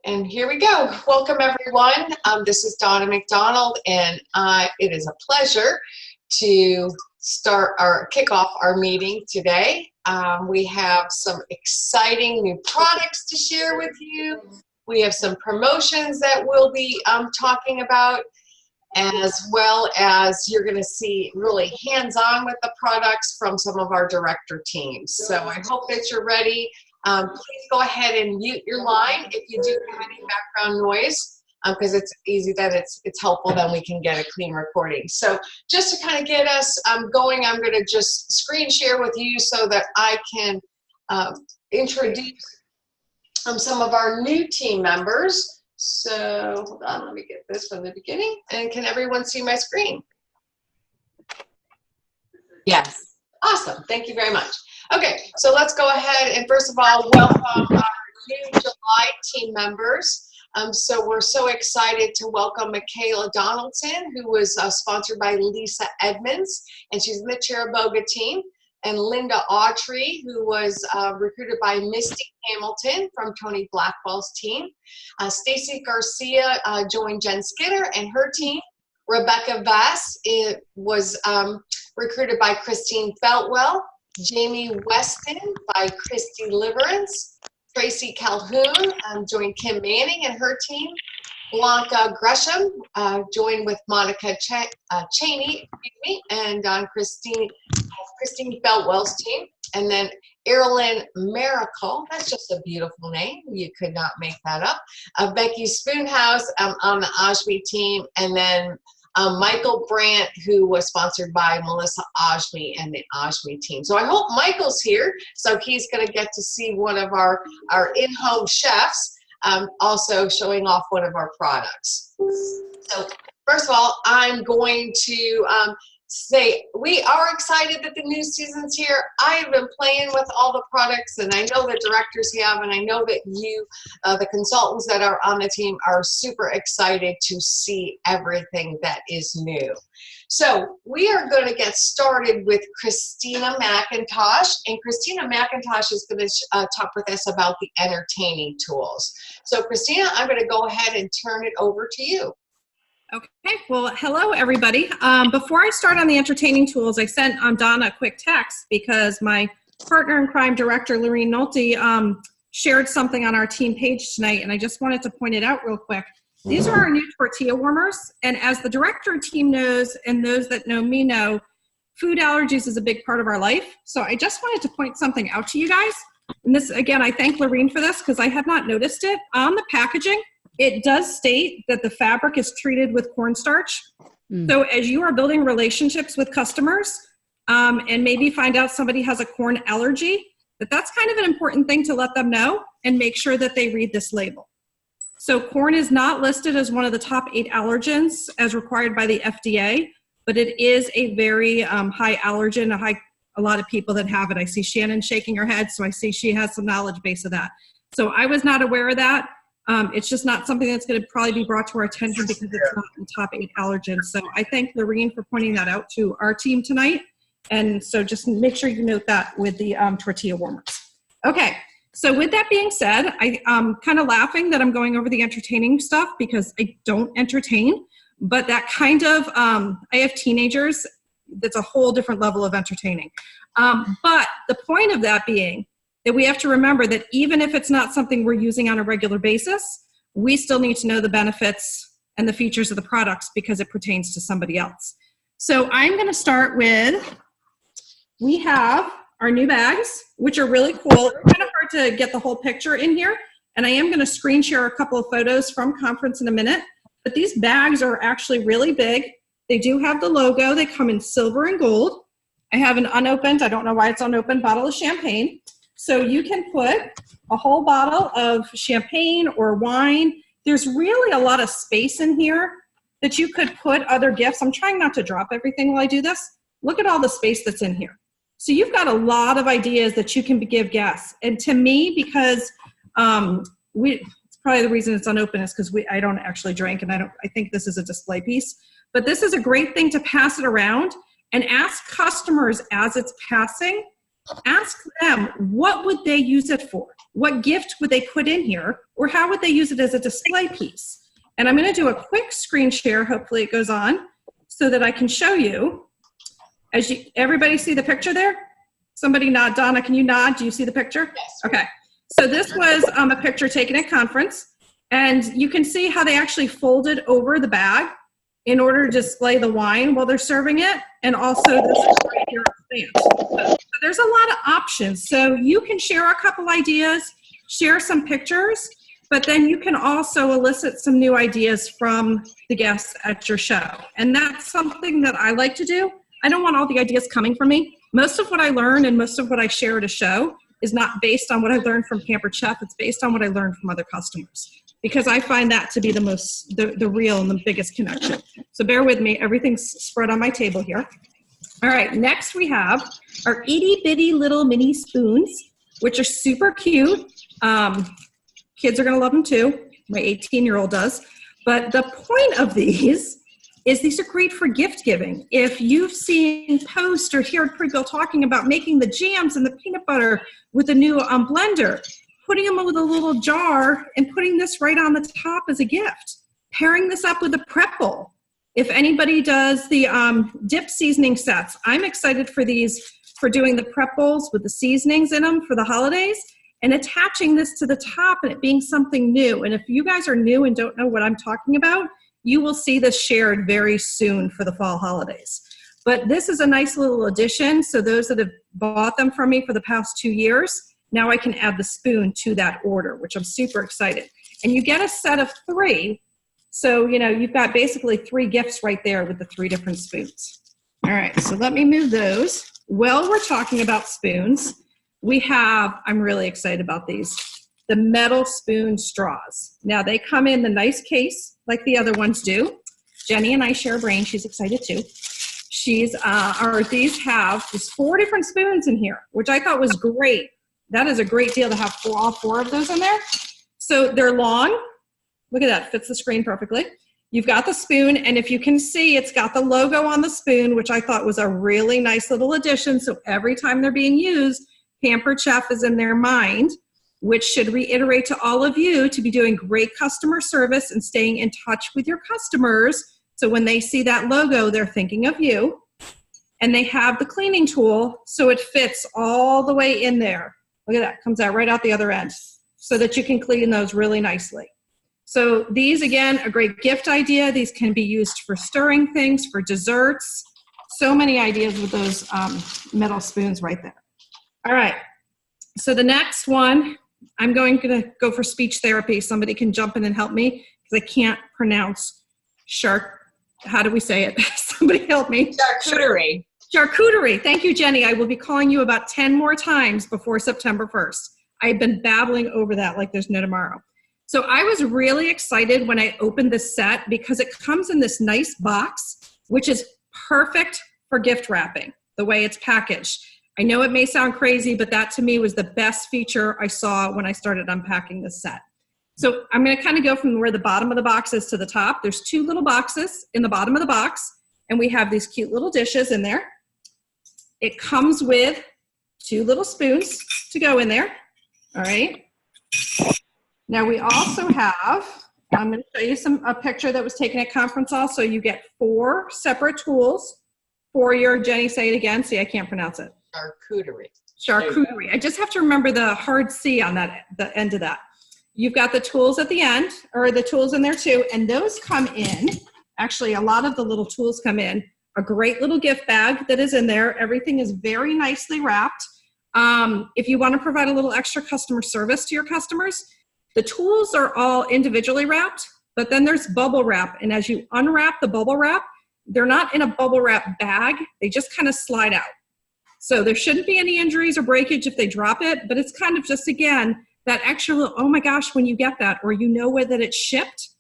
And here we go. Welcome, everyone. This is Donna McDonald, and it is a pleasure to kick off our meeting today. We have some exciting new products to share with you. We have some promotions that we'll be talking about, as well as you're going to see really hands-on with the products from some of our director teams. So I hope that you're ready. Please go ahead and mute your line if you do have any background noise, because it's easy that it's helpful, then we can get a clean recording. So just to kind of get us going, I'm going to just screen share with you so that I can introduce some of our new team members. So hold on, let me get this from the beginning. And can everyone see my screen? Yes. Awesome. Thank you very much. Okay, so let's go ahead and first of all welcome our new July team members. So we're so excited to welcome Michaela Donaldson, who was sponsored by Lisa Edmonds, and she's in the Cheriboga team, and Linda Autry, who was recruited by Misty Hamilton from Tony Blackwell's team. Stacy Garcia joined Jen Skinner and her team. Rebecca Vass was recruited by Christine Feltwell. Jamie Weston by Christy Liverance. Tracy Calhoun joined Kim Manning and her team. Blanca Gresham joined with Monica Cheney, and Christine Feltwell's team. And then Erilyn Miracle, that's just a beautiful name. You could not make that up. Becky Spoonhouse on the Oshmi team. And then Michael Brandt, who was sponsored by Melissa Oshmi and the Oshmi team. So I hope Michael's here, so he's going to get to see one of our in-home chefs also showing off one of our products. So first of all, I'm going to say we are excited that the new season's here. I have been playing with all the products, and I know the directors have, and I know that you, the consultants that are on the team, are super excited to see everything that is new. So we are going to get started with Christina McIntosh, and Christina McIntosh is going to talk with us about the entertaining tools. So Christina, I'm going to go ahead and turn it over to you. Okay, well, hello everybody. Before I start on the entertaining tools, I sent Donna a quick text because my partner in crime, director Lorene Nolte, shared something on our team page tonight, and I just wanted to point it out real quick. These are our new tortilla warmers, and as the director team knows, and those that know me know, food allergies is a big part of our life. So I just wanted to point something out to you guys. And this, again, I thank Lorene for this because I had not noticed it. On the packaging, it does state that the fabric is treated with cornstarch. So as you are building relationships with customers and maybe find out somebody has a corn allergy, that's kind of an important thing to let them know and make sure that they read this label. So corn is not listed as one of the top 8 allergens as required by the FDA, but it is a very high allergen, a lot of people that have it. I see Shannon shaking her head, so I see she has some knowledge base of that. So I was not aware of that. It's just not something that's going to probably be brought to our attention because it's not in the top 8 allergens. So I thank Lorene for pointing that out to our team tonight. And so just make sure you note that with the tortilla warmers. Okay, so with that being said, I'm kind of laughing that I'm going over the entertaining stuff because I don't entertain, but that kind of, I have teenagers, that's a whole different level of entertaining. But the point of that being, that we have to remember that even if it's not something we're using on a regular basis, we still need to know the benefits and the features of the products because it pertains to somebody else. So I'm going to start with, we have our new bags, which are really cool. It's kind of hard to get the whole picture in here, and I am going to screen share a couple of photos from conference in a minute, but these bags are actually really big. They do have the logo. They come in silver and gold. I have an unopened, I don't know why it's unopened, bottle of champagne. So you can put a whole bottle of champagne or wine. There's really a lot of space in here that you could put other gifts. I'm trying not to drop everything while I do this. Look at all the space that's in here. So you've got a lot of ideas that you can give guests. And to me, because it's probably the reason it's unopened is because I don't actually drink, and I think this is a display piece. But this is a great thing to pass it around and ask customers as it's passing Ask them, what would they use it for? What gift would they put in here? Or how would they use it as a display piece? And I'm going to do a quick screen share. Hopefully it goes on so that I can show you. Everybody see the picture there? Somebody nod. Donna, can you nod? Do you see the picture? Yes. Okay. So this was a picture taken at conference. And you can see how they actually folded over the bag in order to display the wine while they're serving it. And also this is right here stamped. So there's a lot of options. So you can share a couple ideas, share some pictures, but then you can also elicit some new ideas from the guests at your show. And that's something that I like to do. I don't want all the ideas coming from me. Most of what I learn and most of what I share at a show is not based on what I learned from Pampered Chef. It's based on what I learned from other customers, because I find that to be the real and the biggest connection. So bear with me. Everything's spread on my table here. All right, next we have our itty bitty little mini spoons, which are super cute. Kids are gonna love them too. My 18-year-old does. But the point of these is these are great for gift giving. If you've seen posts or heard Pre-Bill talking about making the jams and the peanut butter with a new blender, putting them with a little jar and putting this right on the top as a gift. Pairing this up with a prep bowl. If anybody does the dip seasoning sets, I'm excited for these, for doing the prep bowls with the seasonings in them for the holidays and attaching this to the top and it being something new. And if you guys are new and don't know what I'm talking about, you will see this shared very soon for the fall holidays. But this is a nice little addition. So those that have bought them from me for the past 2 years, now I can add the spoon to that order, which I'm super excited. And you get a set of 3. So, you know, you've got basically 3 gifts right there with the 3 different spoons. All right, so let me move those. While we're talking about spoons, we have, I'm really excited about these, the metal spoon straws. Now they come in the nice case like the other ones do. Jenny and I share a brain, she's excited too. These have just 4 different spoons in here, which I thought was great. That is a great deal to have all 4 of those in there. So they're long. Look at that, fits the screen perfectly. You've got the spoon, and if you can see, it's got the logo on the spoon, which I thought was a really nice little addition. So every time they're being used, Pampered Chef is in their mind, which should reiterate to all of you to be doing great customer service and staying in touch with your customers. So when they see that logo, they're thinking of you. And they have the cleaning tool, so it fits all the way in there. Look at that, comes out right out the other end, so that you can clean those really nicely. So these, again, a great gift idea. These can be used for stirring things, for desserts. So many ideas with those metal spoons right there. All right, so the next one, I'm going to go for speech therapy. Somebody can jump in and help me because I can't pronounce how do we say it? Somebody help me. Charcuterie. Charcuterie. Thank you, Jenny. I will be calling you about 10 more times before September 1st. I've been babbling over that like there's no tomorrow. So I was really excited when I opened this set because it comes in this nice box, which is perfect for gift wrapping, the way it's packaged. I know it may sound crazy, but that to me was the best feature I saw when I started unpacking this set. So I'm going to kind of go from where the bottom of the box is to the top. There's 2 little boxes in the bottom of the box, and we have these cute little dishes in there. It comes with 2 little spoons to go in there. All right. Now we also have, I'm going to show you a picture that was taken at conference also. You get 4 separate tools for your, Jenny, say it again. See, I can't pronounce it. Charcuterie. Charcuterie. I just have to remember the hard C on that, the end of that. You've got the tools at the end, or the tools in there too, and those come in. Actually, a lot of the little tools come in. A great little gift bag that is in there. Everything is very nicely wrapped. If you want to provide a little extra customer service to your customers, the tools are all individually wrapped, but then there's bubble wrap. And as you unwrap the bubble wrap, they're not in a bubble wrap bag. They just kind of slide out. So there shouldn't be any injuries or breakage if they drop it, but it's kind of just, again, that extra little, oh my gosh, when you get that, or you know that it's shipped,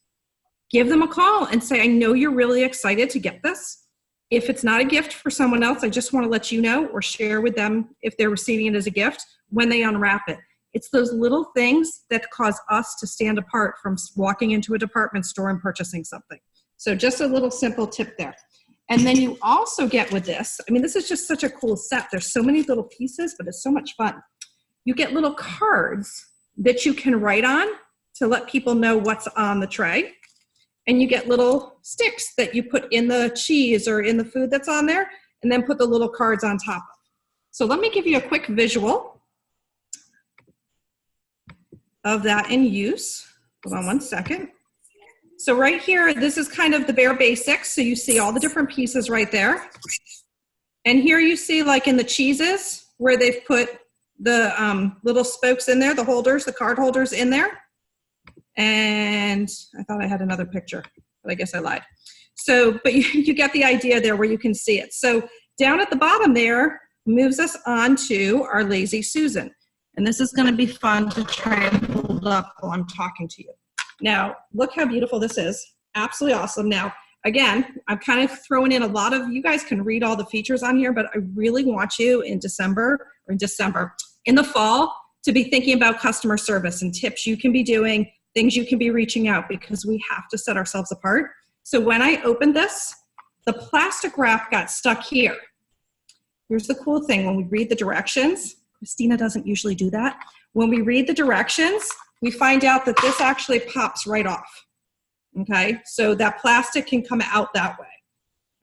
give them a call and say, I know you're really excited to get this. If it's not a gift for someone else, I just want to let you know, or share with them if they're receiving it as a gift when they unwrap it. It's those little things that cause us to stand apart from walking into a department store and purchasing something. So just a little simple tip there. And then you also get with this, I mean, this is just such a cool set. There's so many little pieces, but it's so much fun. You get little cards that you can write on to let people know what's on the tray. And you get little sticks that you put in the cheese or in the food that's on there, and then put the little cards on top of. So let me give you a quick visual of that in use. Hold on one second. So right here, this is kind of the bare basics. So you see all the different pieces right there. And here you see, like in the cheeses, where they've put the little spokes in there, the holders, the card holders in there. And I thought I had another picture, but I guess I lied. So, but you get the idea there where you can see it. So down at the bottom there moves us on to our Lazy Susan. And this is going to be fun to try and hold up while I'm talking to you. Now, look how beautiful this is. Absolutely awesome. Now, again, I'm kind of throwing in a lot of, you guys can read all the features on here, but I really want you in the fall, to be thinking about customer service and tips you can be doing, things you can be reaching out, because we have to set ourselves apart. So when I opened this, the plastic wrap got stuck here. Here's the cool thing. When we read the directions, Christina doesn't usually do that. When we read the directions, we find out that this actually pops right off. Okay, so that plastic can come out that way.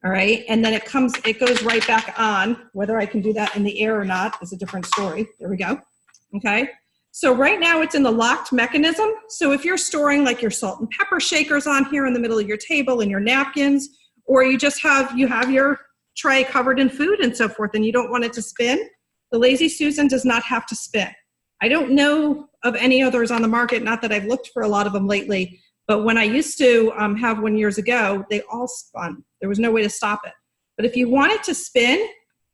All right, and then it goes right back on. Whether I can do that in the air or not is a different story. There we go. Okay, so right now it's in the locked mechanism. So if you're storing like your salt and pepper shakers on here in the middle of your table and your napkins, or you just have your tray covered in food and so forth, and you don't want it to spin, the Lazy Susan does not have to spin. I don't know of any others on the market, not that I've looked for a lot of them lately, but when I used to have one years ago, they all spun. There was no way to stop it. But if you want it to spin,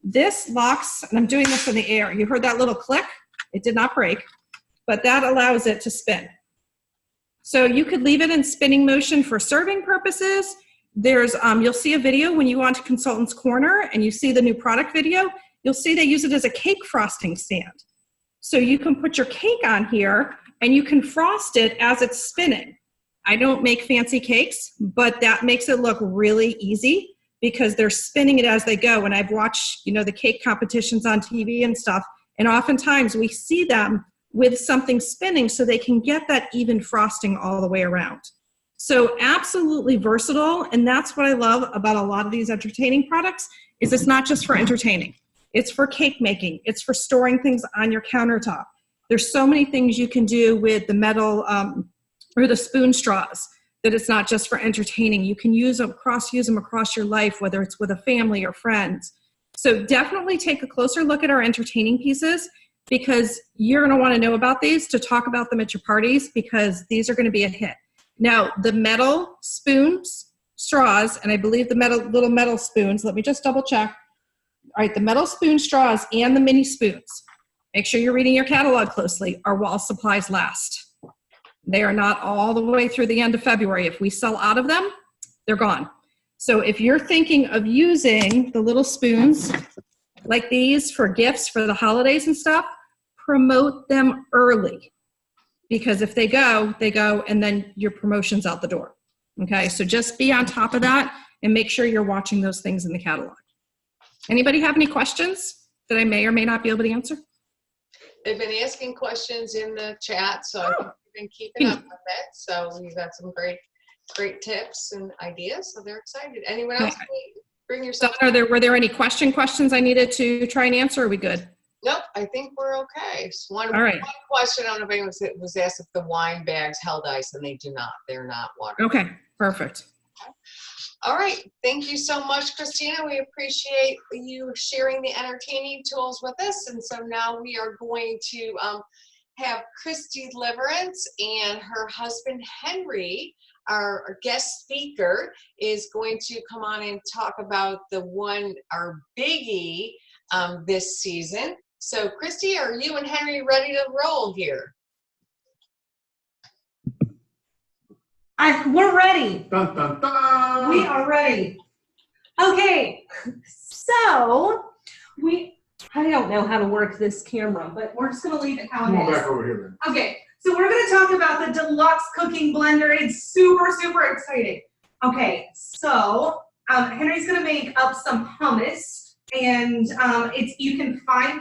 this locks, and I'm doing this in the air. You heard that little click? It did not break, but that allows it to spin. So you could leave it in spinning motion for serving purposes. There's, you'll see a video when you go onto Consultant's Corner and you see the new product video, you'll see they use it as a cake frosting stand. So you can put your cake on here and you can frost it as it's spinning. I don't make fancy cakes, but that makes it look really easy because they're spinning it as they go. And I've watched, the cake competitions on TV and stuff, and oftentimes we see them with something spinning so they can get that even frosting all the way around. So absolutely versatile, and that's what I love about a lot of these entertaining products, is it's not just for entertaining. It's for cake making. It's for storing things on your countertop. There's so many things you can do with the metal or the spoon straws that it's not just for entertaining. You can use them across your life, whether it's with a family or friends. So definitely take a closer look at our entertaining pieces, because you're going to want to know about these to talk about them at your parties, because these are going to be a hit. Now, the metal spoons, straws, and I believe the little metal spoons, let me just double check. All right, the metal spoon straws and the mini spoons, make sure you're reading your catalog closely, are while supplies last. They are not all the way through the end of February. If we sell out of them, they're gone. So if you're thinking of using the little spoons like these for gifts for the holidays and stuff, promote them early. Because if they go, and then your promotion's out the door. Okay, so just be on top of that and make sure you're watching those things in the catalog. Anybody have any questions that I may or may not be able to answer? They've been asking questions in the chat, so I think we've been keeping up with it. So we've got some great tips and ideas, so they're excited. Anyone else? Bring yourself. Were there any questions I needed to try and answer? Are we good? Nope, I think we're okay. So one question, I don't know if anyone was asked if the wine bags held ice, and they do not. They're not water. Okay, perfect. Okay. All right, thank you so much, Christina. We appreciate you sharing the entertaining tools with us. And so now we are going to have Christy Leverance and her husband, Henry, our guest speaker, is going to come on and talk about our biggie this season. So Christy, are you and Henry ready to roll here? We're ready. Dun, dun, dun. We are ready. Okay, so I don't know how to work this camera, but we're just gonna leave it how it Come on is. back over here then. Okay, so we're gonna talk about the Deluxe Cooking Blender. It's super, super exciting. Okay, so Henry's gonna make up some hummus, and you can find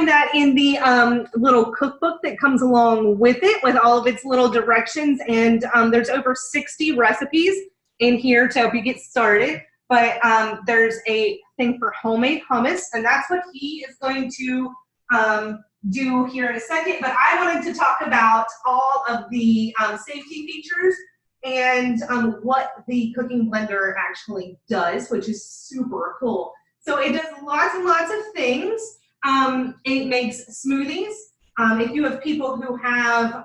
that in the little cookbook that comes along with it, with all of its little directions. And there's over 60 recipes in here to help you get started. But there's a thing for homemade hummus, and that's what he is going to do here in a second. But I wanted to talk about all of the safety features and what the cooking blender actually does, which is super cool. So it does lots and lots of things. It makes smoothies. If you have people who have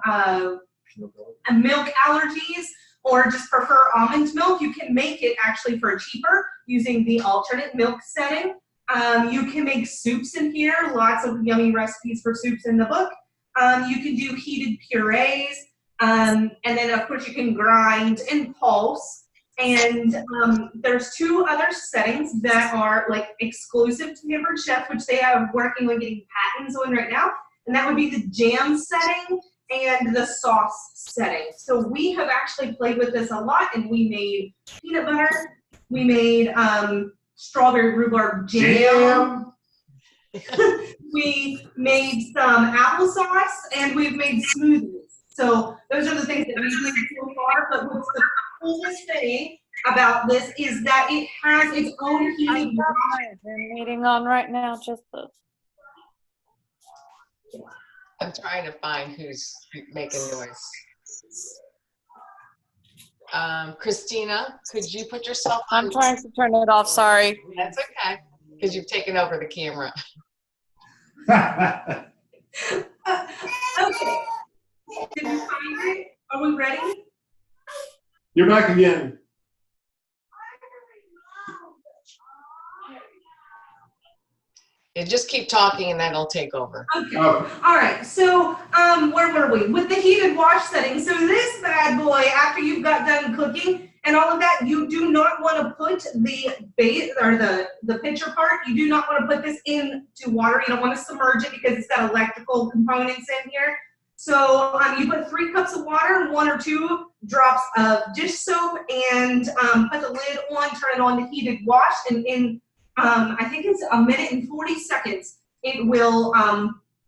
milk allergies or just prefer almond milk, you can make it actually for cheaper using the alternate milk setting. You can make soups in here, lots of yummy recipes for soups in the book. You can do heated purees, and then of course you can grind and pulse. And there's 2 other settings that are like exclusive to Pampered Chef, which they are working on getting patents on right now. And that would be the jam setting and the sauce setting. So we have actually played with this a lot, and we made peanut butter, we made strawberry rhubarb jam. We made some applesauce, and we've made smoothies. So those are the things that we've made so far. But what's the coolest thing about this is that it has its own heated wash. Zoom meeting on right now, just this. I'm trying to find who's making noise. Christina, could you put yourself on? I'm trying to turn it off, sorry. That's okay, because you've taken over the camera. Okay. Did you find it? Are we ready? You're back again. Yeah, just keep talking and then it'll take over. Okay. Oh, All right. So where were we? With the heated wash setting. So this bad boy, after you've got done cooking and all of that, you do not want to put the base or the pitcher part. You do not want to put this into water. You don't want to submerge it because it's got electrical components in here. So you put 3 cups of water and 1 or 2 drops of dish soap, and put the lid on, turn it on to heated wash, and in I think it's 1 minute and 40 seconds, it will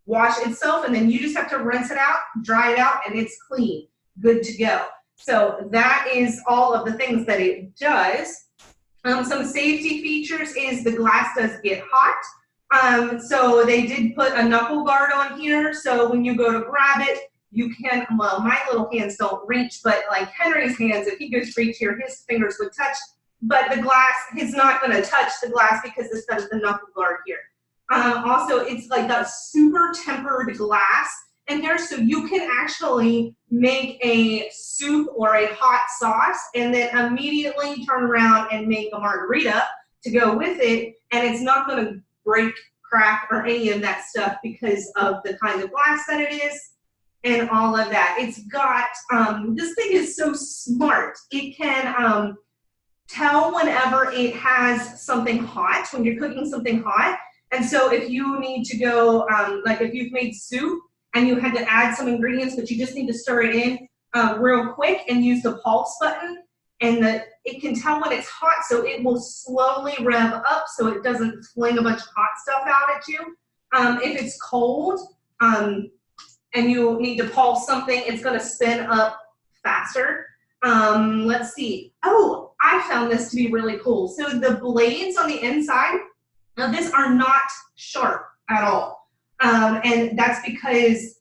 wash itself, and then you just have to rinse it out, dry it out, and it's clean, good to go. So that is all of the things that it does. Some safety features is the glass does get hot. So they did put a knuckle guard on here, so when you go to grab it, you can, well, my little hands don't reach, but like Henry's hands, if he goes to reach here, his fingers would touch, but the glass, he's not gonna touch the glass because this does the knuckle guard here. Also, it's like got super tempered glass in here, so you can actually make a soup or a hot sauce and then immediately turn around and make a margarita to go with it, and it's not gonna break, crack, or any of that stuff because of the kind of glass that it is and all of that. It's got, this thing is so smart. It can tell whenever it has something hot, when you're cooking something hot. And so if you need to go, like if you've made soup and you had to add some ingredients, but you just need to stir it in real quick and use the pulse button, and it can tell when it's hot, so it will slowly rev up so it doesn't fling a bunch of hot stuff out at you. If it's cold and you need to pulse something, it's gonna spin up faster. Let's see. Oh, I found this to be really cool. So the blades on the inside of this are not sharp at all. And that's because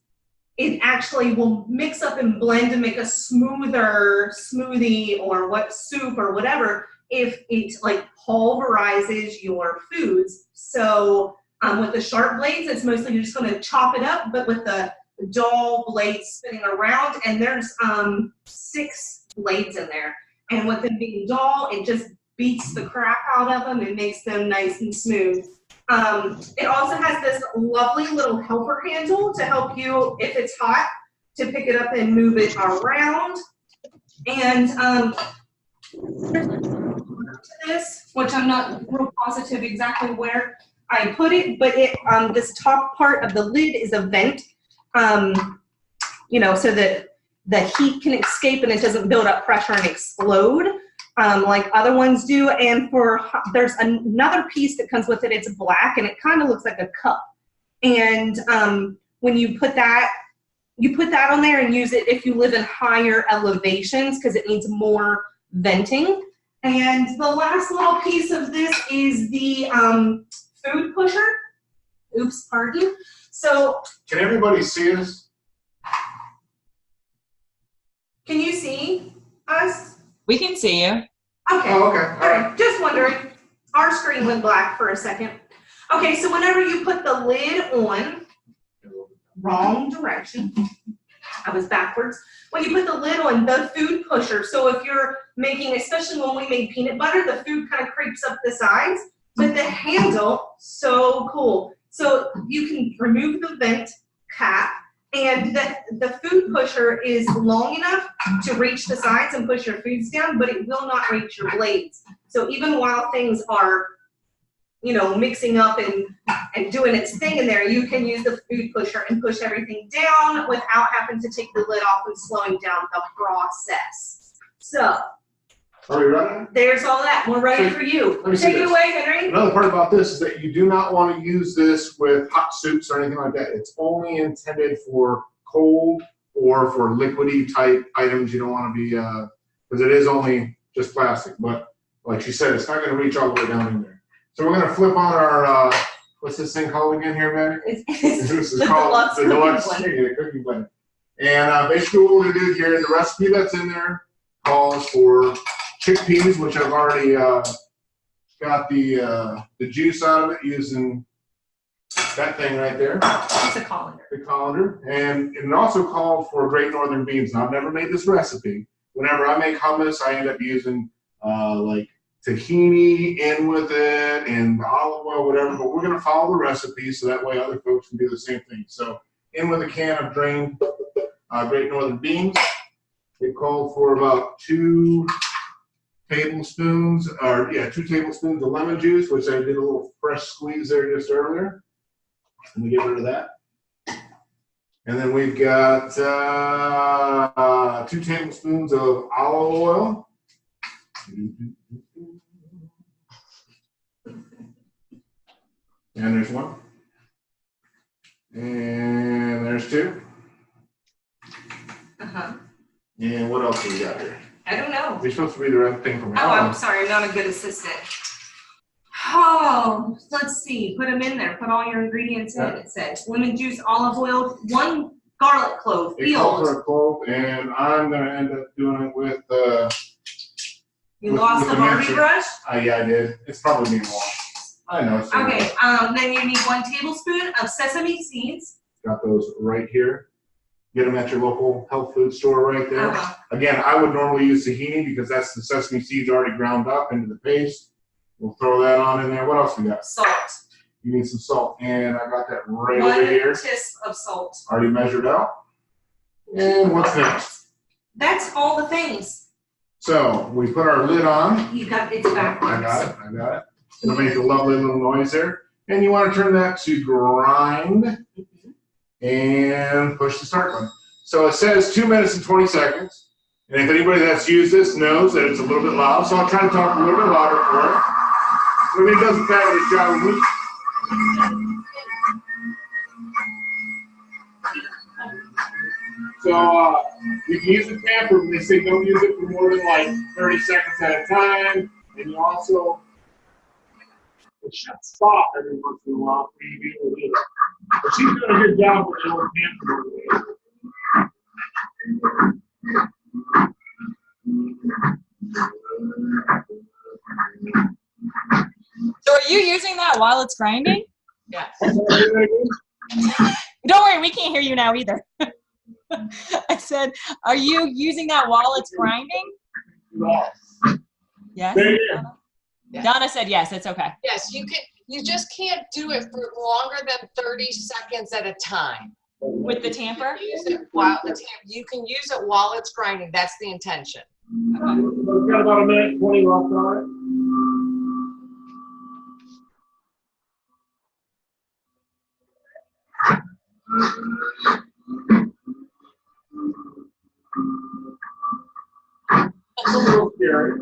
it actually will mix up and blend to make a smoother smoothie or what soup or whatever if it like pulverizes your foods. So with the sharp blades, it's mostly you're just gonna chop it up, but with the dull blades spinning around, and there's 6 blades in there. And with them being dull, it just beats the crap out of them and makes them nice and smooth. It also has this lovely little helper handle to help you, if it's hot, to pick it up and move it around. And this, which I'm not real positive exactly where I put it, but it this top part of the lid is a vent, you know, so that the heat can escape and it doesn't build up pressure and explode. like other ones do. And there's another piece that comes with it. It's black and it kind of looks like a cup. And when you put that on there and use it if you live in higher elevations because it needs more venting. And the last little piece of this is the food pusher. Oops, pardon. So Can everybody see us? can you see us? We can see you. Okay. Oh, okay. All right, just wondering. Our screen went black for a second. Okay, so whenever you put the lid on, wrong direction. I was backwards. When you put the lid on, the food pusher, so if you're making, especially when we made peanut butter, the food kind of creeps up the sides, but the handle, so cool. So you can remove the vent cap, and the food pusher is long enough to reach the sides and push your foods down, but it will not reach your blades. So even while things are, you know, mixing up and doing its thing in there, you can use the food pusher and push everything down without having to take the lid off and slowing down the process. So Are we ready? there's all that. We're ready for you. Let me see Take it this. away, Henry. Another part about this is that you do not want to use this with hot soups or anything like that. It's only intended for cold or for liquidy type items. You don't want to be, because it is only just plastic. But like she said, it's not going to reach all the way down in there. So we're going to flip on our, what's this thing called again here, Maddie? This is the called deluxe the cooking deluxe blender. cooking blender. And basically what we're going to do here, the recipe that's in there calls for chickpeas, which I've already got the juice out of it using that thing right there, It's a colander. the colander. And it also called for Great Northern beans. Now, I've never made this recipe. Whenever I make hummus, I end up using like tahini in with it and olive oil, whatever. But we're going to follow the recipe so that way other folks can do the same thing. So in with a can of drained Great Northern beans. It called for about 2 tablespoons of lemon juice, which I did a little fresh squeeze there just earlier. Let me get rid of that. And then we've got 2 tablespoons of olive oil. And there's 1. And there's 2. Uh-huh. And what else do we got here? I don't know. You're supposed to read the right thing for me. Oh, I'm sorry. I'm not a good assistant. Oh, let's see. Put them in there. Put all your ingredients in. It says lemon juice, olive oil, 1 garlic clove, It calls peeled. for a clove, and I'm going to end up doing it with You with lost the the Barbie mixer. brush? yeah, I did. It's probably being washed. I know. It's Okay, then you need 1 tablespoon of sesame seeds. Got those right here. Get them at your local health food store right there. Uh-huh. Again, I would normally use tahini because that's the sesame seeds already ground up into the paste. We'll throw that on in there. What else we got? Salt. You need some salt, and I got that right 1 over here. teaspoon of salt. Already measured out. And what's next? That's all the things. So we put our lid on. You got it's backwards. I got it. It'll make a lovely little noise there. And you want to turn that to grind and push the start button. So it says 2 minutes and 20 seconds. And if anybody that's used this knows that it's a little bit loud, so I'll try to talk a little bit louder for it. I mean, it does a fabulous job of it. So you can use the tamper, but they say don't use it for more than like 30 seconds at a time. And you also, it shuts off every once in a while for you to be able to do it. But she's doing a good job with the old tamper. So are you using that while it's grinding? Yes. Don't worry, we can't hear you now either. I said, are you using that while it's grinding? Yes. Say it again. Yeah. Donna said yes, it's okay. Yes, you just can't do it for longer than 30 seconds at a time. With the tamper? You can use it while it's grinding. That's the intention. We've got about 1:20 left on it. It's a little scary.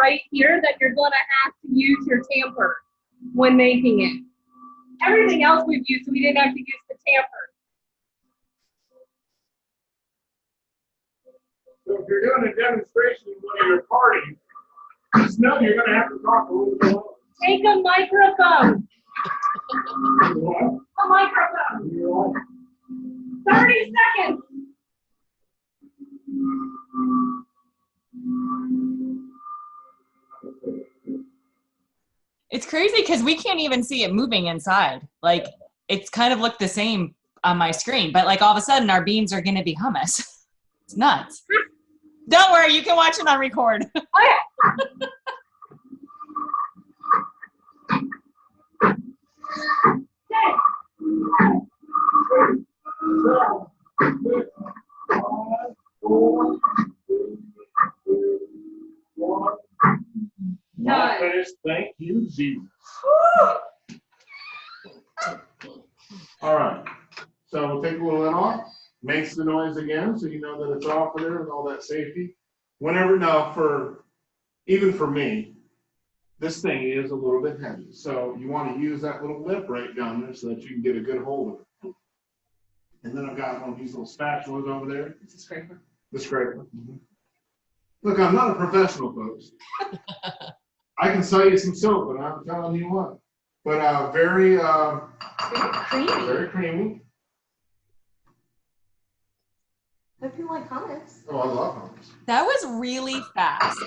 right here that you're gonna have to use your tamper when making it. Everything else we've used, we didn't have to use the tamper. So if you're doing a demonstration in one of your parties, just know you're going to have to talk a little bit. Take a microphone. What? A microphone. 30 seconds. It's crazy because we can't even see it moving inside. Like, it's kind of looked the same on my screen, but like all of a sudden our beans are going to be hummus. It's nuts. Don't worry, you can watch it on record. Not finished. Thank you, Jesus. All right. So we'll take a little lid off. Makes the noise again, so you know that it's off of there with all that safety. Whenever now, even for me, this thing is a little bit heavy. So you want to use that little lip right down there so that you can get a good hold of it. And then I've got one of these little spatulas over there. It's a scraper. The scraper. Look, I'm not a professional, folks. I can sell you some soap, but I'm telling you what. But very Creamy. very creamy. Hope you like hummus. Oh, I love hummus. That was really fast.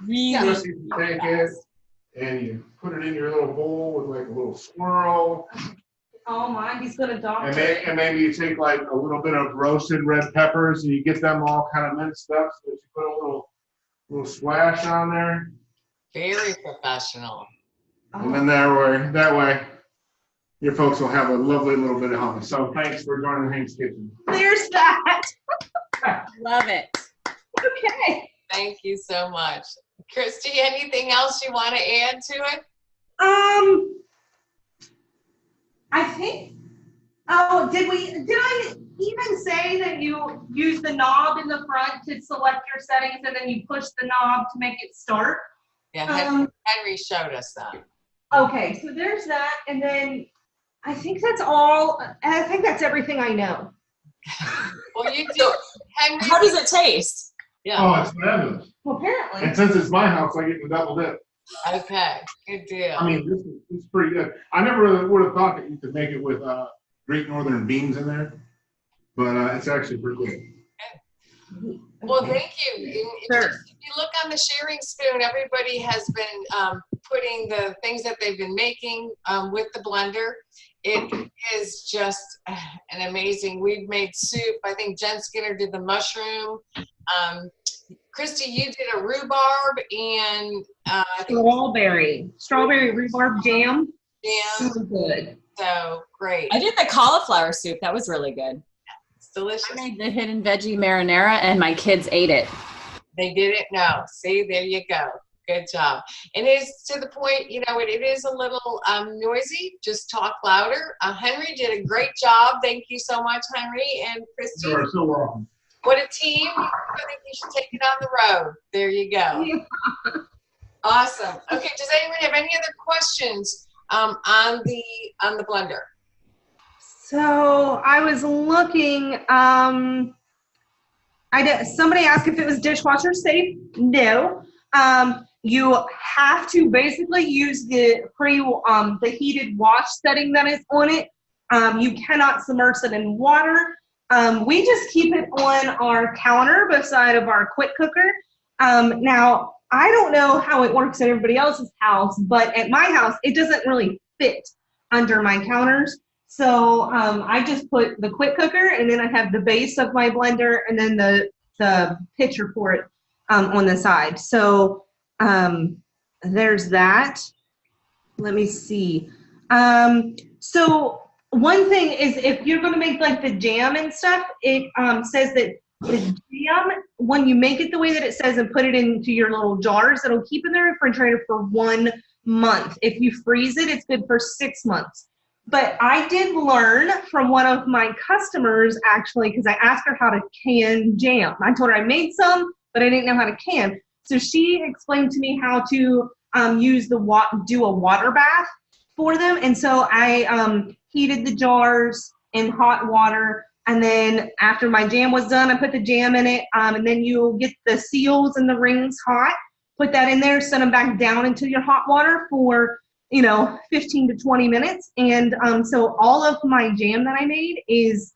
Really, Just you take it and you put it in your little bowl with like a little swirl. Oh my, he's gonna doctor. And maybe you take like a little bit of roasted red peppers and you get them all kind of minced up so that you put a little splash on there. Very professional. And then that way your folks will have a lovely little bit of hummus. So thanks for joining Hank's Kitchen. There's that. love it. Okay. Thank you so much. Christy, anything else you want to add to it? I think, did I even say that you use the knob in the front to select your settings and then you push the knob to make it start? Yeah, Henry showed us that. Okay, so there's that, and then I think that's all, I think that's everything I know. Well, you do, Henry. How does it taste? Yeah. Oh, it's fabulous. Well, apparently. And since it's my house, I get the double dip. Okay. Good deal. I mean, this is pretty good. I never would have thought that you could make it with Great Northern beans in there, but it's actually pretty good. Well, thank you. Sure. If you look on the sharing spoon, everybody has been putting the things that they've been making with the blender. It is just an amazing. We've made soup. I think Jen Skinner did the mushroom. Christy, you did a rhubarb and I think strawberry rhubarb jam. jam. So good. So great. I did the cauliflower soup. That was really good. It's delicious. I made the hidden veggie marinara and my kids ate it. They didn't know. See, there you go. Good job. And it's to the point, you know, it is a little noisy. Just talk louder. Henry did a great job. Thank you so much, Henry and Christy. You are so welcome. What a team. I think you should take it on the road. There you go. Awesome. Okay, does anyone have any other questions on the blender? So I was looking, somebody asked if it was dishwasher safe. No. You have to basically use the heated wash setting that is on it. You cannot submerge it in water. We just keep it on our counter beside of our quick cooker. Now, I don't know how it works at everybody else's house, but at my house, it doesn't really fit under my counters. So I just put the quick cooker, and then I have the base of my blender, and then the pitcher for it on the side. So there's that. Let me see. So one thing is, if you're going to make like the jam and stuff, it says that the jam, when you make it the way that it says and put it into your little jars, it'll keep in the refrigerator for 1 month. If you freeze it, it's good for 6 months. But I did learn from one of my customers, actually, because I asked her how to can jam. I told her I made some, but I didn't know how to can. So she explained to me how to do a water bath for them. And so I heated the jars in hot water. And then after my jam was done, I put the jam in it. And then you get the seals and the rings hot, put that in there, set them back down into your hot water for, 15 to 20 minutes. And so all of my jam that I made is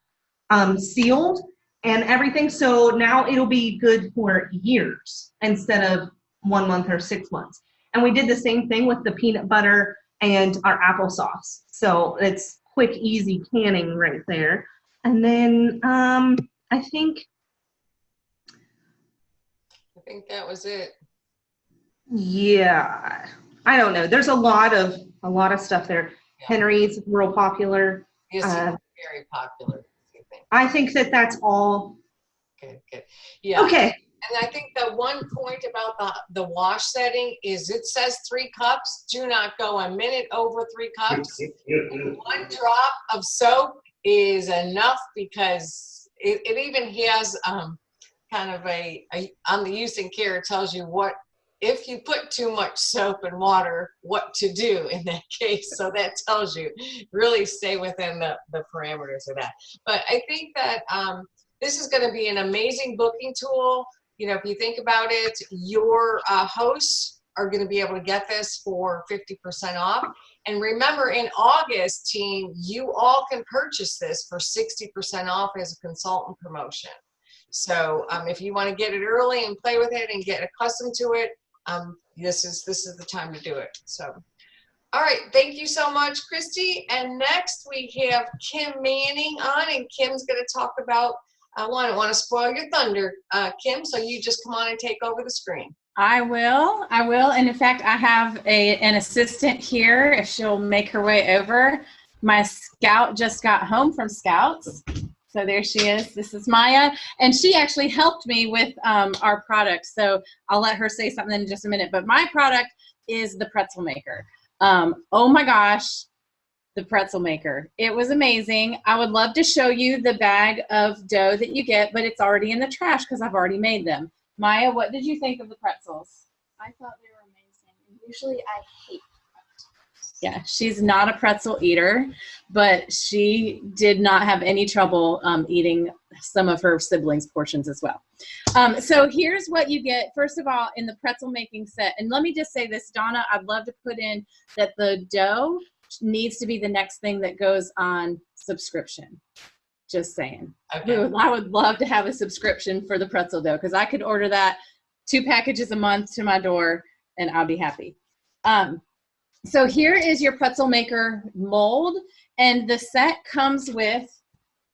sealed and everything. So now it'll be good for years instead of 1 month or 6 months. And we did the same thing with the peanut butter and our applesauce. So it's quick, easy canning right there. And then I think that was it. Yeah, I don't know. There's a lot of stuff there. Yeah. Henry's real popular. Yes, very popular. I think that's all. Good. Yeah. Okay. And I think the one point about the wash setting is it says 3 cups. Do not go a minute over 3 cups. 1 drop of soap is enough because it even has kind of on the use and care, it tells you what, if you put too much soap and water, what to do in that case. So that tells you really stay within the parameters of that. But I think that this is going to be an amazing booking tool. If you think about it, your hosts are going to be able to get this for 50% off. And remember, in August, team, you all can purchase this for 60% off as a consultant promotion. So if you want to get it early and play with it and get accustomed to it, this is the time to do it. So, all right, thank you so much, Christy. And next we have Kim Manning on, and Kim's going to talk about. I don't want to spoil your thunder, Kim. So you just come on and take over the screen. I will. And in fact, I have an assistant here. If she'll make her way over. My scout just got home from Scouts. So there she is. This is Maya. And she actually helped me with our product. So I'll let her say something in just a minute. But my product is the pretzel maker. Oh my gosh, the pretzel maker. It was amazing. I would love to show you the bag of dough that you get, but it's already in the trash because I've already made them. Maya, what did you think of the pretzels? I thought they were amazing. Usually I hate pretzels. Yeah, she's not a pretzel eater, but she did not have any trouble eating some of her siblings' portions as well. So here's what you get, first of all, in the pretzel making set. And let me just say this, Donna, I'd love to put in that the dough needs to be the next thing that goes on subscription. Just saying. Okay. I would love to have a subscription for the pretzel dough because I could order that 2 packages a month to my door and I'll be happy. So here is your pretzel maker mold, and the set comes with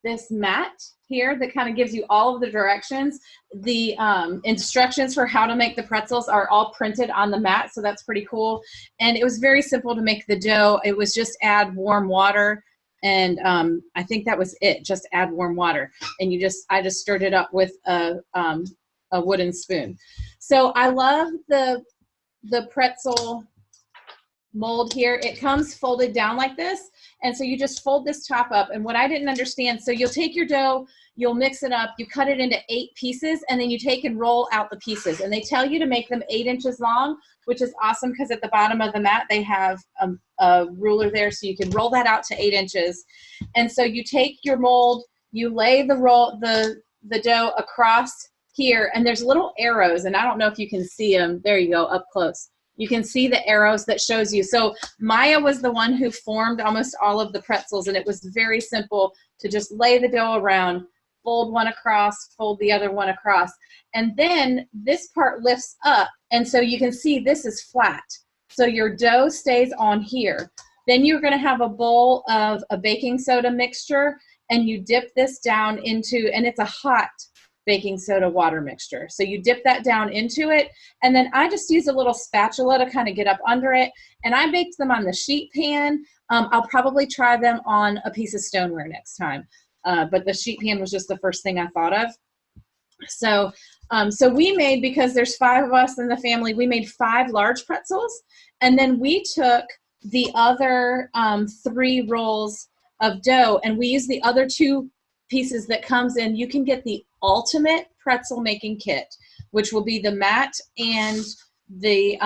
this mat here that kind of gives you all of the directions. The instructions for how to make the pretzels are all printed on the mat, so that's pretty cool. And it was very simple to make the dough. It was just add warm water, and I think that was it. Just add warm water, and I just stirred it up with a wooden spoon. So I love the pretzel mold here. It comes folded down like this, and so you just fold this top up. And what I didn't understand, so you'll take your dough, you'll mix it up, you cut it into 8 pieces, and then you take and roll out the pieces. And they tell you to make them 8 inches long, which is awesome because at the bottom of the mat they have a ruler there, so you can roll that out to 8 inches. And so you take your mold, you lay the dough across here, and there's little arrows, and I don't know if you can see them. There you go, up close. You can see the arrows that shows you. So Maya was the one who formed almost all of the pretzels, and it was very simple to just lay the dough around, fold one across, fold the other one across. And then this part lifts up, and so you can see this is flat. So your dough stays on here. Then you're gonna have a bowl of a baking soda mixture, and you dip this down into, and it's a hot baking soda water mixture. So you dip that down into it, and then I just use a little spatula to kind of get up under it, and I baked them on the sheet pan. I'll probably try them on a piece of stoneware next time, but the sheet pan was just the first thing I thought of. So we made, because there's 5 of us in the family, we made 5 large pretzels, and then we took the other 3 rolls of dough, and we used the other 2 pieces that comes in. You can get the ultimate pretzel making kit. which will be the mat and the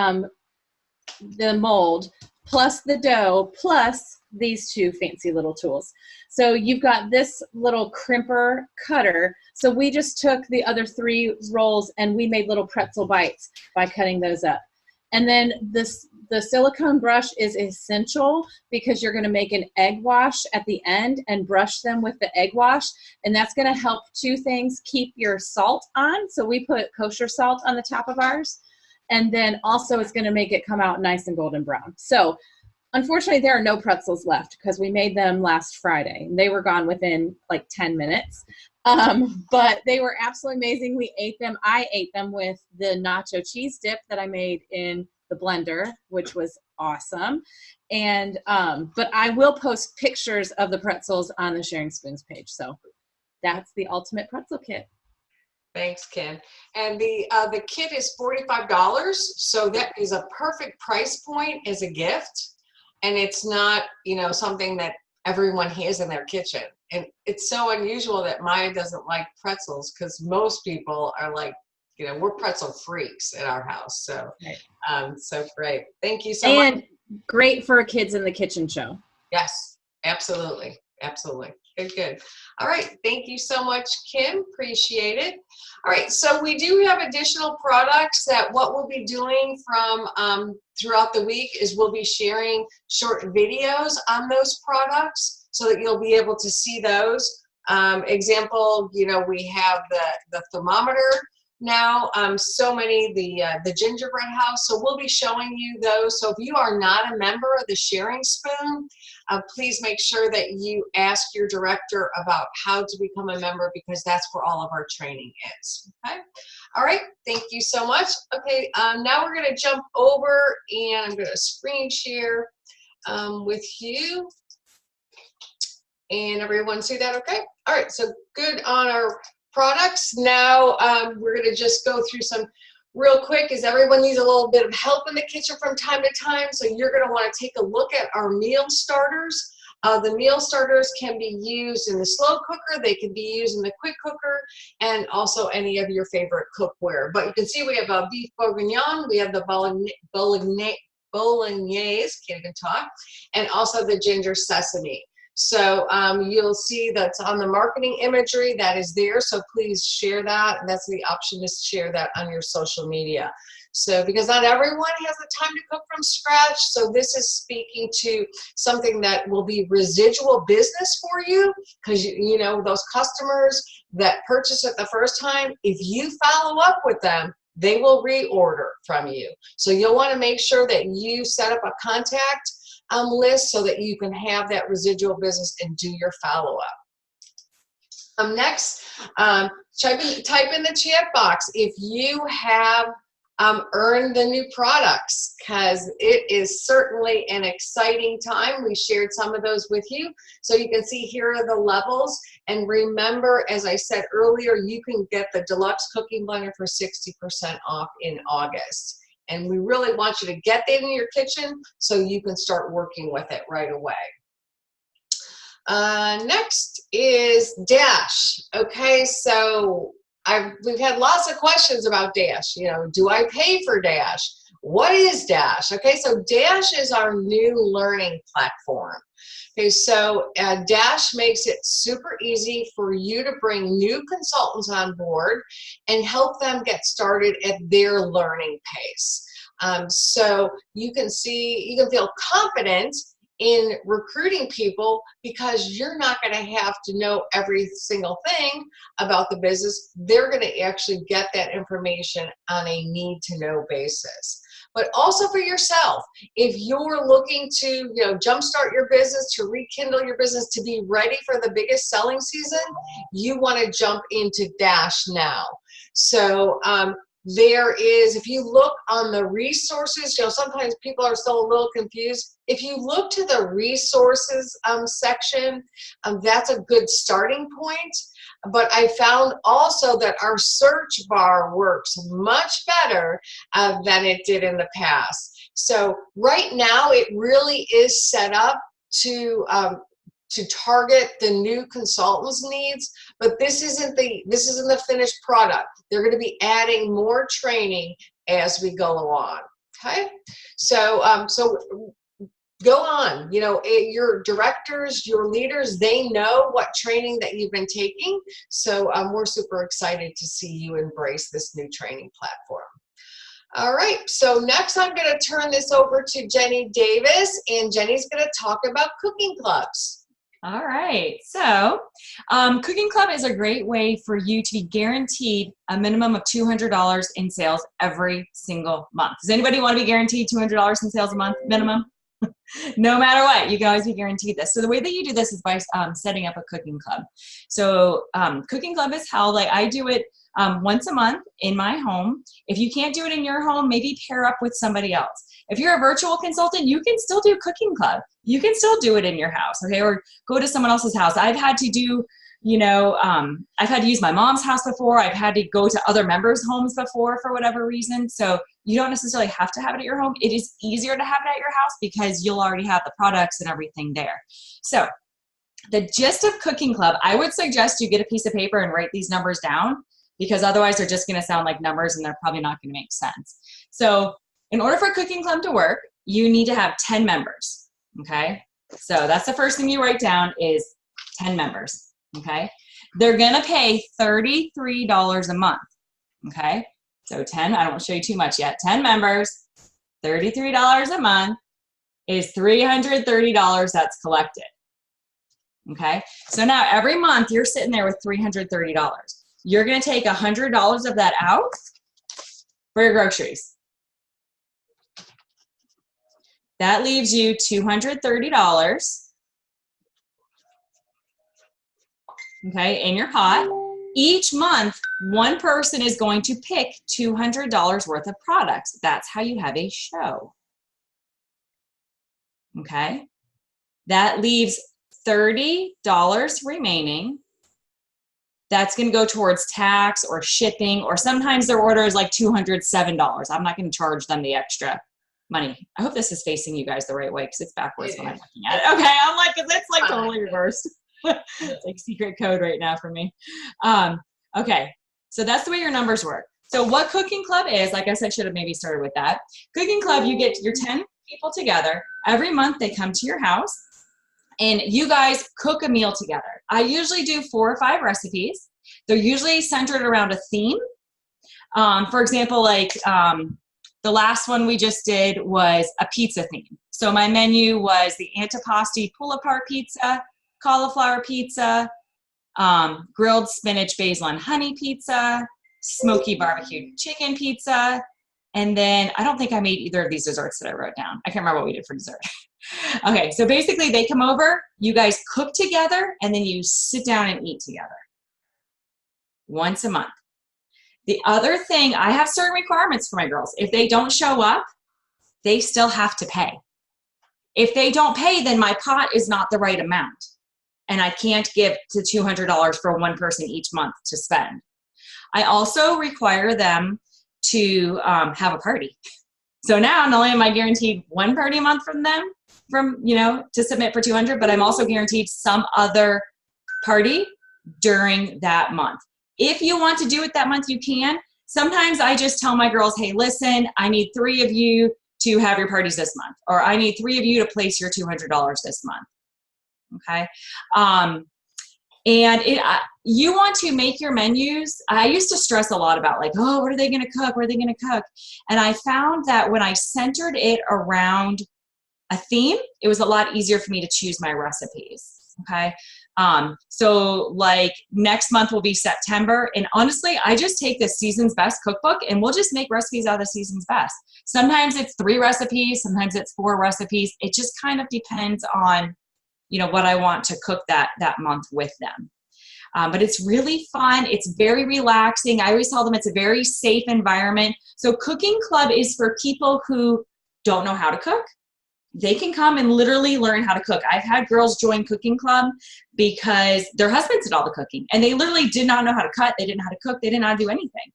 mold, plus the dough, plus these two fancy little tools. So you've got this little crimper cutter. So we just took the other 3 rolls and we made little pretzel bites by cutting those up. And then the silicone brush is essential because you're going to make an egg wash at the end and brush them with the egg wash. And that's going to help 2 things: keep your salt on. So we put kosher salt on the top of ours. And then also it's going to make it come out nice and golden brown. So unfortunately, there are no pretzels left because we made them last Friday. They were gone within like 10 minutes. But they were absolutely amazing. We ate them. I ate them with the nacho cheese dip that I made in the blender, which was awesome. And but I will post pictures of the pretzels on the Sharing Spoons page. So that's the ultimate pretzel kit. Thanks, Ken. And the kit is $45, so that is a perfect price point as a gift. And it's not, you know, something that everyone has in their kitchen. And it's so unusual that Maya doesn't like pretzels because most people are like, you know, we're pretzel freaks at our house. So, so great. Thank you so much. And great for a kids in the kitchen show. Yes, absolutely. Absolutely. Good. All right. Thank you so much, Kim. Appreciate it. All right. So we do have additional products that what we'll be doing from throughout the week is we'll be sharing short videos on those products so that you'll be able to see those. Example, you know, we have the thermometer now, so many, the gingerbread house. So we'll be showing you those. So if you are not a member of the Sharing Spoon, please make sure that you ask your director about how to become a member because that's where all of our training is. Okay. All right. Thank you so much. Okay. Now we're going to jump over and I'm going to screen share with you. And everyone see that? Okay. All right. So good on our products. Now we're going to just go through some real quick as everyone needs a little bit of help in the kitchen from time to time. So you're going to want to take a look at our meal starters. The meal starters can be used in the slow cooker. They can be used in the quick cooker and also any of your favorite cookware. But you can see we have a beef bourguignon. We have the bolognese, can't even talk, and also the ginger sesame. So you'll see that's on the marketing imagery that is there. So please share that. And that's the option to share that on your social media. So because not everyone has the time to cook from scratch. So this is speaking to something that will be residual business for you. Because you know, those customers that purchase it the first time, if you follow up with them, they will reorder from you. So you'll want to make sure that you set up a contact list so that you can have that residual business and do your follow-up. Next, type in the chat box if you have earned the new products, because it is certainly an exciting time. We shared some of those with you. So you can see here are the levels. And remember, as I said earlier, you can get the Deluxe Cooking Blender for 60% off in August. And we really want you to get that in your kitchen so you can start working with it right away. Next is Dash. Okay, so we've had lots of questions about Dash. You know, do I pay for Dash? What is Dash? Okay, so Dash is our new learning platform. Okay, so Dash makes it super easy for you to bring new consultants on board and help them get started at their learning pace. So you can feel confident in recruiting people because you're not going to have to know every single thing about the business. They're going to actually get that information on a need-to-know basis. But also for yourself, if you're looking to, you know, jumpstart your business, to rekindle your business, to be ready for the biggest selling season, you want to jump into Dash now. So there is, if you look on the resources, you know, sometimes people are still a little confused. If you look to the resources section, that's a good starting point. But I found also that our search bar works much better than it did in the past. So right now it really is set up to to target the new consultants' needs, but this isn't the finished product. They're going to be adding more training as we go along. Okay, so go on. You know, your directors, your leaders, they know what training that you've been taking. So we're super excited to see you embrace this new training platform. All right, so next I'm going to turn this over to Jenny Davis, and Jenny's going to talk about cooking clubs. All right, so Cooking Club is a great way for you to be guaranteed a minimum of $200 in sales every single month. Does anybody want to be guaranteed $200 in sales a month minimum? No matter what, you can always be guaranteed this. So the way that you do this is by setting up a cooking club. So cooking club is held, like I do it once a month in my home. If you can't do it in your home, maybe pair up with somebody else. If you're a virtual consultant, you can still do cooking club. You can still do it in your house, okay? Or go to someone else's house. I've had to do, you know, I've had to use my mom's house before. I've had to go to other members' homes before for whatever reason. So you don't necessarily have to have it at your home. It is easier to have it at your house because you'll already have the products and everything there. So the gist of Cooking Club, I would suggest you get a piece of paper and write these numbers down, because otherwise they're just going to sound like numbers and they're probably not going to make sense. So in order for Cooking Club to work, you need to have 10 members, okay? So that's the first thing you write down is 10 members, okay? They're going to pay $33 a month, okay? So 10, I don't want to show you too much yet. 10 members, $33 a month is $330 that's collected, okay? So now every month you're sitting there with $330. You're going to take $100 of that out for your groceries. That leaves you $230, okay, in your pot. Each month, one person is going to pick $200 worth of products. That's how you have a show, okay? That leaves $30 remaining. That's going to go towards tax or shipping, or sometimes their order is like $207. I'm not going to charge them the extra money. I hope this is facing you guys the right way, because it's backwards when I'm looking at it. Okay, I'm like, because it's like totally reversed. It's like secret code right now for me. Okay, so that's the way your numbers work. So what Cooking Club is, like I said, should have maybe started with that. Cooking Club, you get your 10 people together. Every month they come to your house and you guys cook a meal together. I usually do 4 or 5 recipes. They're usually centered around a theme. For example, like the last one we just did was a pizza theme. So my menu was the antipasti pull-apart pizza, cauliflower pizza, grilled spinach, basil, and honey pizza, smoky barbecue chicken pizza, and then I don't think I made either of these desserts that I wrote down. I can't remember what we did for dessert. Okay, so basically they come over, you guys cook together, and then you sit down and eat together once a month. The other thing, I have certain requirements for my girls. If they don't show up, they still have to pay. If they don't pay, then my pot is not the right amount. And I can't give to $200 for one person each month to spend. I also require them to have a party. So now not only am I guaranteed one party a month from them, to submit for $200, but I'm also guaranteed some other party during that month. If you want to do it that month, you can. Sometimes I just tell my girls, hey, listen, I need 3 of you to have your parties this month, or I need 3 of you to place your $200 this month. Okay. And you want to make your menus. I used to stress a lot about like, oh, what are they going to cook? What are they going to cook? And I found that when I centered it around a theme, it was a lot easier for me to choose my recipes. Okay. So like next month will be September. And honestly, I just take the season's best cookbook and we'll just make recipes out of the season's best. Sometimes it's 3 recipes. Sometimes it's 4 recipes. It just kind of depends on, what I want to cook that month with them. But it's really fun. It's very relaxing. I always tell them it's a very safe environment. So Cooking Club is for people who don't know how to cook. They can come and literally learn how to cook. I've had girls join Cooking Club because their husbands did all the cooking and they literally did not know how to cut. They didn't know how to cook. They didn't know how to do anything.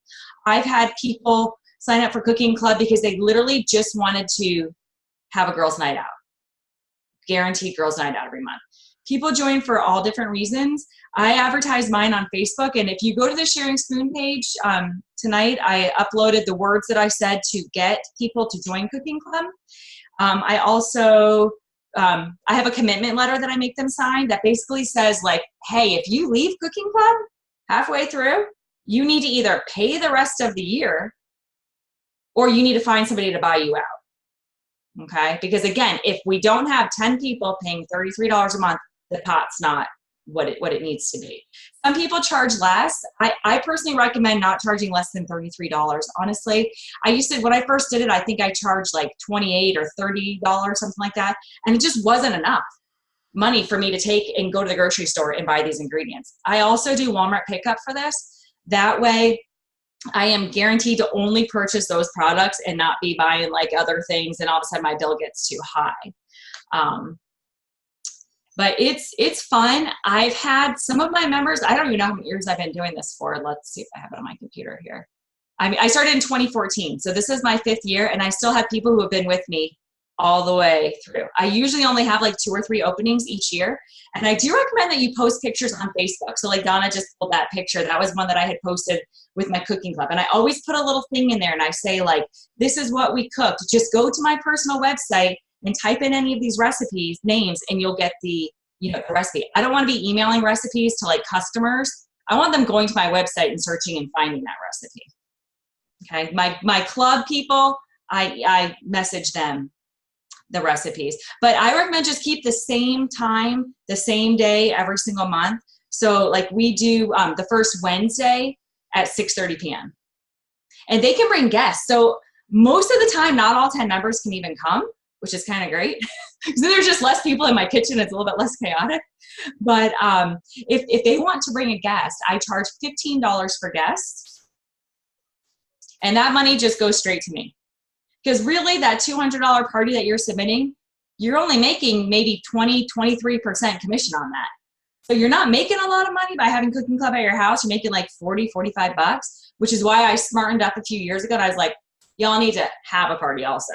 I've had people sign up for Cooking Club because they literally just wanted to have a girls' night out. Guaranteed girls' night out every month. people join for all different reasons. I advertise mine on Facebook, and if you go to the Sharing Spoon page, tonight I uploaded the words that I said to get people to join Cooking Club. I also, I have a commitment letter that I make them sign that basically says like, hey, if you leave Cooking Club halfway through, you need to either pay the rest of the year or you need to find somebody to buy you out. Okay? Because again, if we don't have 10 people paying $33 a month, the pot's not what it needs to be. Some people charge less. I personally recommend not charging less than $33. Honestly, I used to, when I first did it, I think I charged like $28 or $30, something like that. And it just wasn't enough money for me to take and go to the grocery store and buy these ingredients. I also do Walmart pickup for this. That way I am guaranteed to only purchase those products and not be buying like other things. And all of a sudden my bill gets too high. But it's fun. I've had some of my members, I don't even know how many years I've been doing this for. Let's see if I have it on my computer here. I mean, I started in 2014, so this is my 5th year, and I still have people who have been with me all the way through. I usually only have like 2 or 3 openings each year, and I do recommend that you post pictures on Facebook. So like Donna just pulled that picture. That was one that I had posted with my cooking club, and I always put a little thing in there, and I say like, this is what we cooked. Just go to my personal website and type in any of these recipes names and you'll get the recipe. I don't want to be emailing recipes to like customers. I want them going to my website and searching and finding that recipe. Okay. My club people, I message them the recipes, but I recommend just keep the same time, the same day every single month. So like we do the first Wednesday at 6:30 p.m. and they can bring guests. So most of the time, not all 10 members can even come, which is kind of great. So there's just less people in my kitchen. It's a little bit less chaotic. But if they want to bring a guest, I charge $15 for guests. And that money just goes straight to me. Because really that $200 party that you're submitting, you're only making maybe 20, 23% commission on that. So you're not making a lot of money by having Cooking Club at your house. You're making like 40, 45 bucks, which is why I smartened up a few years ago. And I was like, y'all need to have a party also,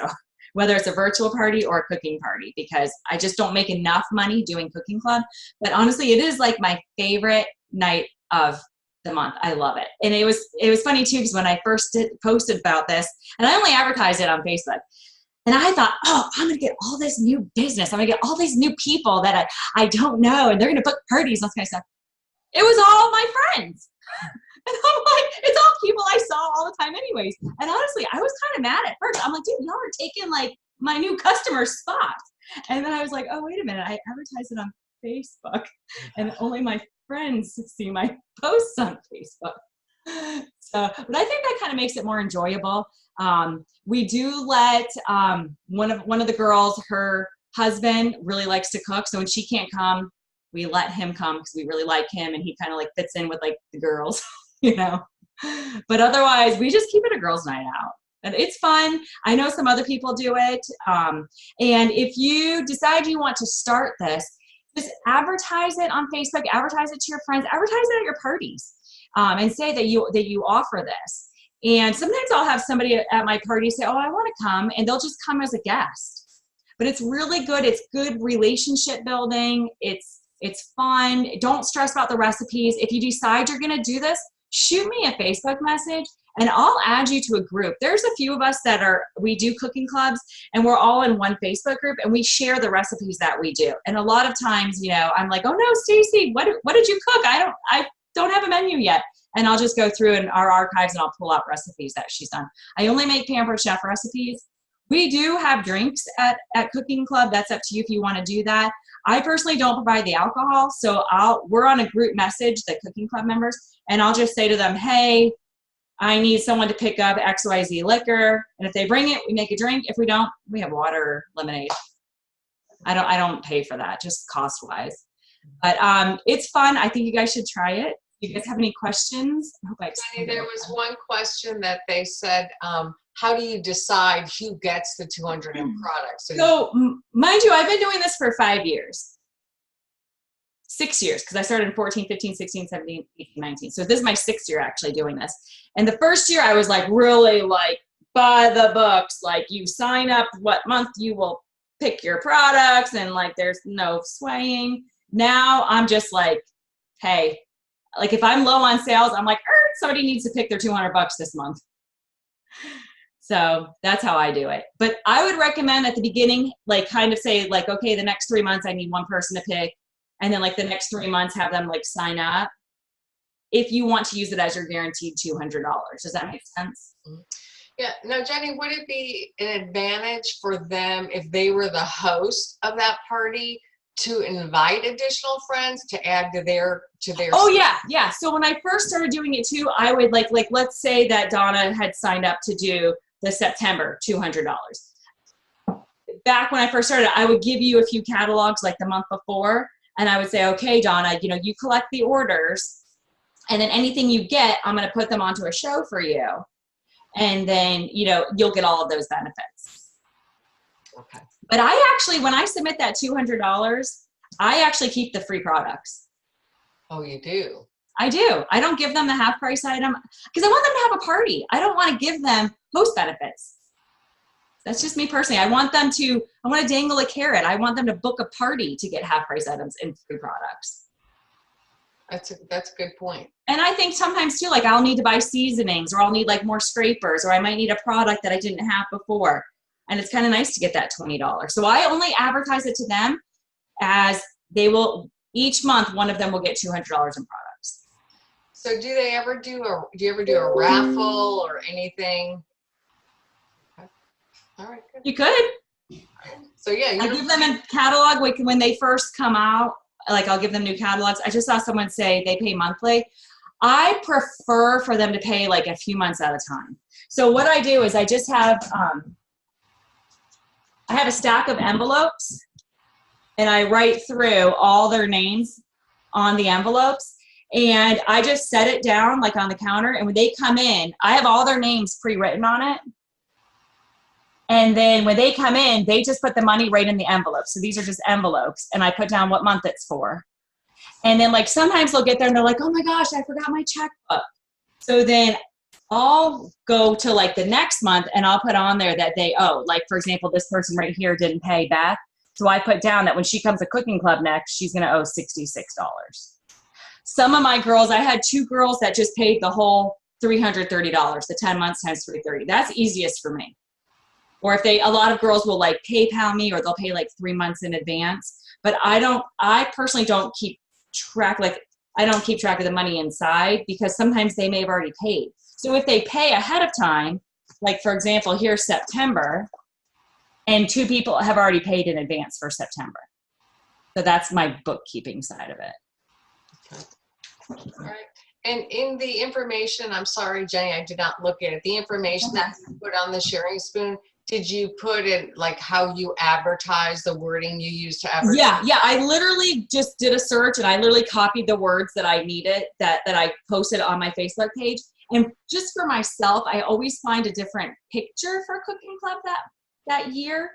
whether it's a virtual party or a cooking party, because I just don't make enough money doing Cooking Club. But honestly, it is like my favorite night of the month. I love it. And it was funny too, because when I first posted about this, and I only advertised it on Facebook, and I thought, oh, I'm going to get all this new business. I'm going to get all these new people that I don't know, and they're going to book parties, all this kind of stuff. It was all my friends. And I'm like, it's all people I saw all the time anyways. And honestly, I was kind of mad at first. I'm like, dude, y'all are taking like my new customer spot. And then I was like, oh, wait a minute. I advertise it on Facebook and only my friends see my posts on Facebook. So, but I think that kind of makes it more enjoyable. We do let one of the girls, her husband really likes to cook. So when she can't come, we let him come because we really like him and he kind of like fits in with like the girls. But otherwise we just keep it a girls' night out, and it's fun. I know some other people do it. And if you decide you want to start this, just advertise it on Facebook, advertise it to your friends, advertise it at your parties, and say that you offer this. And sometimes I'll have somebody at my party say, oh, I want to come, and they'll just come as a guest. But it's really good. It's good relationship building. It's fun. Don't stress about the recipes. If you decide you're going to do this, shoot me a Facebook message and I'll add you to a group. There's a few of us we do cooking clubs and we're all in one Facebook group and we share the recipes that we do. And a lot of times, I'm like, oh no, Stacy, what did you cook? I don't have a menu yet. And I'll just go through in our archives and I'll pull out recipes that she's done. I only make Pampered Chef recipes. We do have drinks at Cooking Club. That's up to you if you want to do that. I personally don't provide the alcohol, so we're on a group message, the Cooking Club members, and I'll just say to them, hey, I need someone to pick up XYZ liquor, and if they bring it, we make a drink. If we don't, we have water or lemonade. I don't pay for that, just cost-wise. But it's fun. I think you guys should try it. Do you guys have any questions? I hope I explained There was one question that they said, how do you decide who gets the 200 in products? So mind you, I've been doing this for 5 years. 6 years, because I started in 14, 15, 16, 17, 18, 19. So this is my 6th year actually doing this. And the first year I was like really like by the books, like you sign up what month you will pick your products and like there's no swaying. Now I'm just like, hey, like if I'm low on sales, I'm like, somebody needs to pick their $200 this month. So that's how I do it. But I would recommend at the beginning, like kind of say like, okay, the next 3 months I need one person to pick. And then like the next 3 months have them like sign up if you want to use it as your guaranteed $200. Does that make sense? Yeah. Now, Jenny, would it be an advantage for them if they were the host of that party to invite additional friends to add to their Oh yeah, yeah. So when I first started doing it too, I would like let's say that Donna had signed up to do the September $200. Back when I first started, I would give you a few catalogs like the month before, and I would say, okay, Donna, you know, you collect the orders, and then anything you get, I'm going to put them onto a show for you, and then you know you'll get all of those benefits. Okay. But I actually, when I submit that $200, I actually keep the free products. Oh, you do? I do. I don't give them the half price item because I want them to have a party. I don't want to give them host benefits. That's just me personally. I want to dangle a carrot. I want them to book a party to get half price items and free products. That's a good point. And I think sometimes too, like I'll need to buy seasonings or I'll need like more scrapers or I might need a product that I didn't have before. And it's kind of nice to get that $20. So I only advertise it to them as they will, each month, one of them will get $200 in products. So do you ever do a raffle or anything? Okay. All right, good. You could. So yeah, I give them a catalog when they first come out. Like I'll give them new catalogs. I just saw someone say they pay monthly. I prefer for them to pay like a few months at a time. So what I do is I just have, I have a stack of envelopes and I write through all their names on the envelopes. And I just set it down like on the counter. And when they come in, I have all their names pre-written on it. And then when they come in, they just put the money right in the envelope. So these are just envelopes. And I put down what month it's for. And then like sometimes they'll get there and they're like, oh my gosh, I forgot my checkbook. So then I'll go to like the next month and I'll put on there that they owe. Like for example, this person right here didn't pay back. So I put down that when she comes to Cooking Club next, she's going to owe $66. Some of my girls, I had 2 girls that just paid the whole $330, the 10 months times $330. That's easiest for me. Or if a lot of girls will like PayPal me or they'll pay like 3 months in advance. But I personally don't keep track, I don't keep track of the money inside because sometimes they may have already paid. So if they pay ahead of time, like for example, here's September, and 2 people have already paid in advance for September. So that's my bookkeeping side of it. All right. And in the information, I'm sorry, Jenny, I did not look at it. The information that you put on the sharing spoon, did you put in like how you advertise, the wording you use to advertise? Yeah. I literally just did a search and I literally copied the words that I needed that I posted on my Facebook page. And just for myself, I always find a different picture for Cooking Club that year.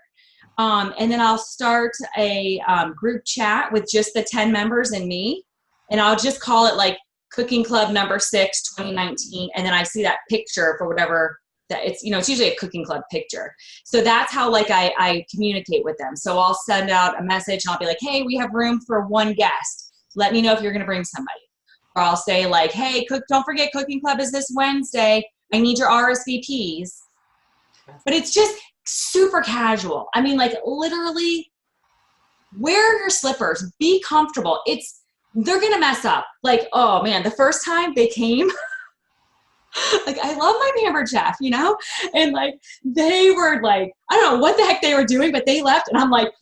And then I'll start a group chat with just the 10 members and me. And I'll just call it like Cooking Club number 6, 2019. And then I see that picture for whatever that it's, it's usually a Cooking Club picture. So that's how like I communicate with them. So I'll send out a message and I'll be like, hey, we have room for 1 guest. Let me know if you're going to bring somebody. Or I'll say like, hey, don't forget Cooking Club is this Wednesday. I need your RSVPs. But it's just super casual. I mean, like literally wear your slippers, be comfortable. They're going to mess up. Like, oh man, the first time they came, like I love my Pampered Chef, and like they were like, I don't know what the heck they were doing, but they left and I'm like,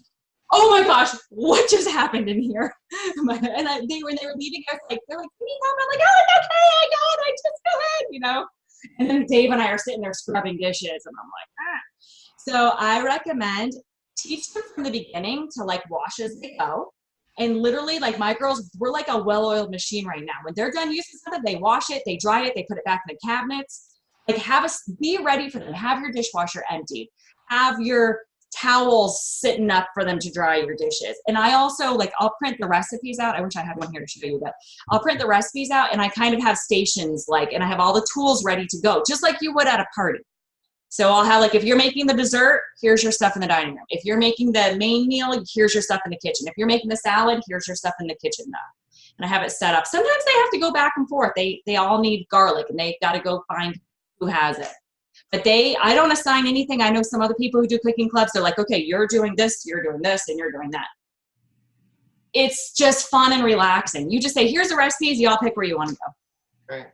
oh my gosh, what just happened in here? And they were leaving us like, they're like, can you come? I'm like, oh, it's okay, I got it, I just go ahead, And then Dave and I are sitting there scrubbing dishes and I'm like, ah. So I recommend teach them from the beginning to like wash as they go. And literally, like my girls, we're like a well-oiled machine right now. When they're done using something, they wash it, they dry it, they put it back in the cabinets. Like be ready for them. Have your dishwasher emptied. Have your towels sitting up for them to dry your dishes. And I also I'll print the recipes out. I wish I had one here to show you, but I'll print the recipes out and I kind of have stations and I have all the tools ready to go, just like you would at a party. So I'll have like, if you're making the dessert, here's your stuff in the dining room. If you're making the main meal, here's your stuff in the kitchen. If you're making the salad, here's your stuff in the kitchen now. And I have it set up. Sometimes they have to go back and forth. They all need garlic and they got to go find who has it. But I don't assign anything. I know some other people who do cooking clubs. They're like, okay, you're doing this, and you're doing that. It's just fun and relaxing. You just say, here's the recipes. You all pick where you want to go. Right.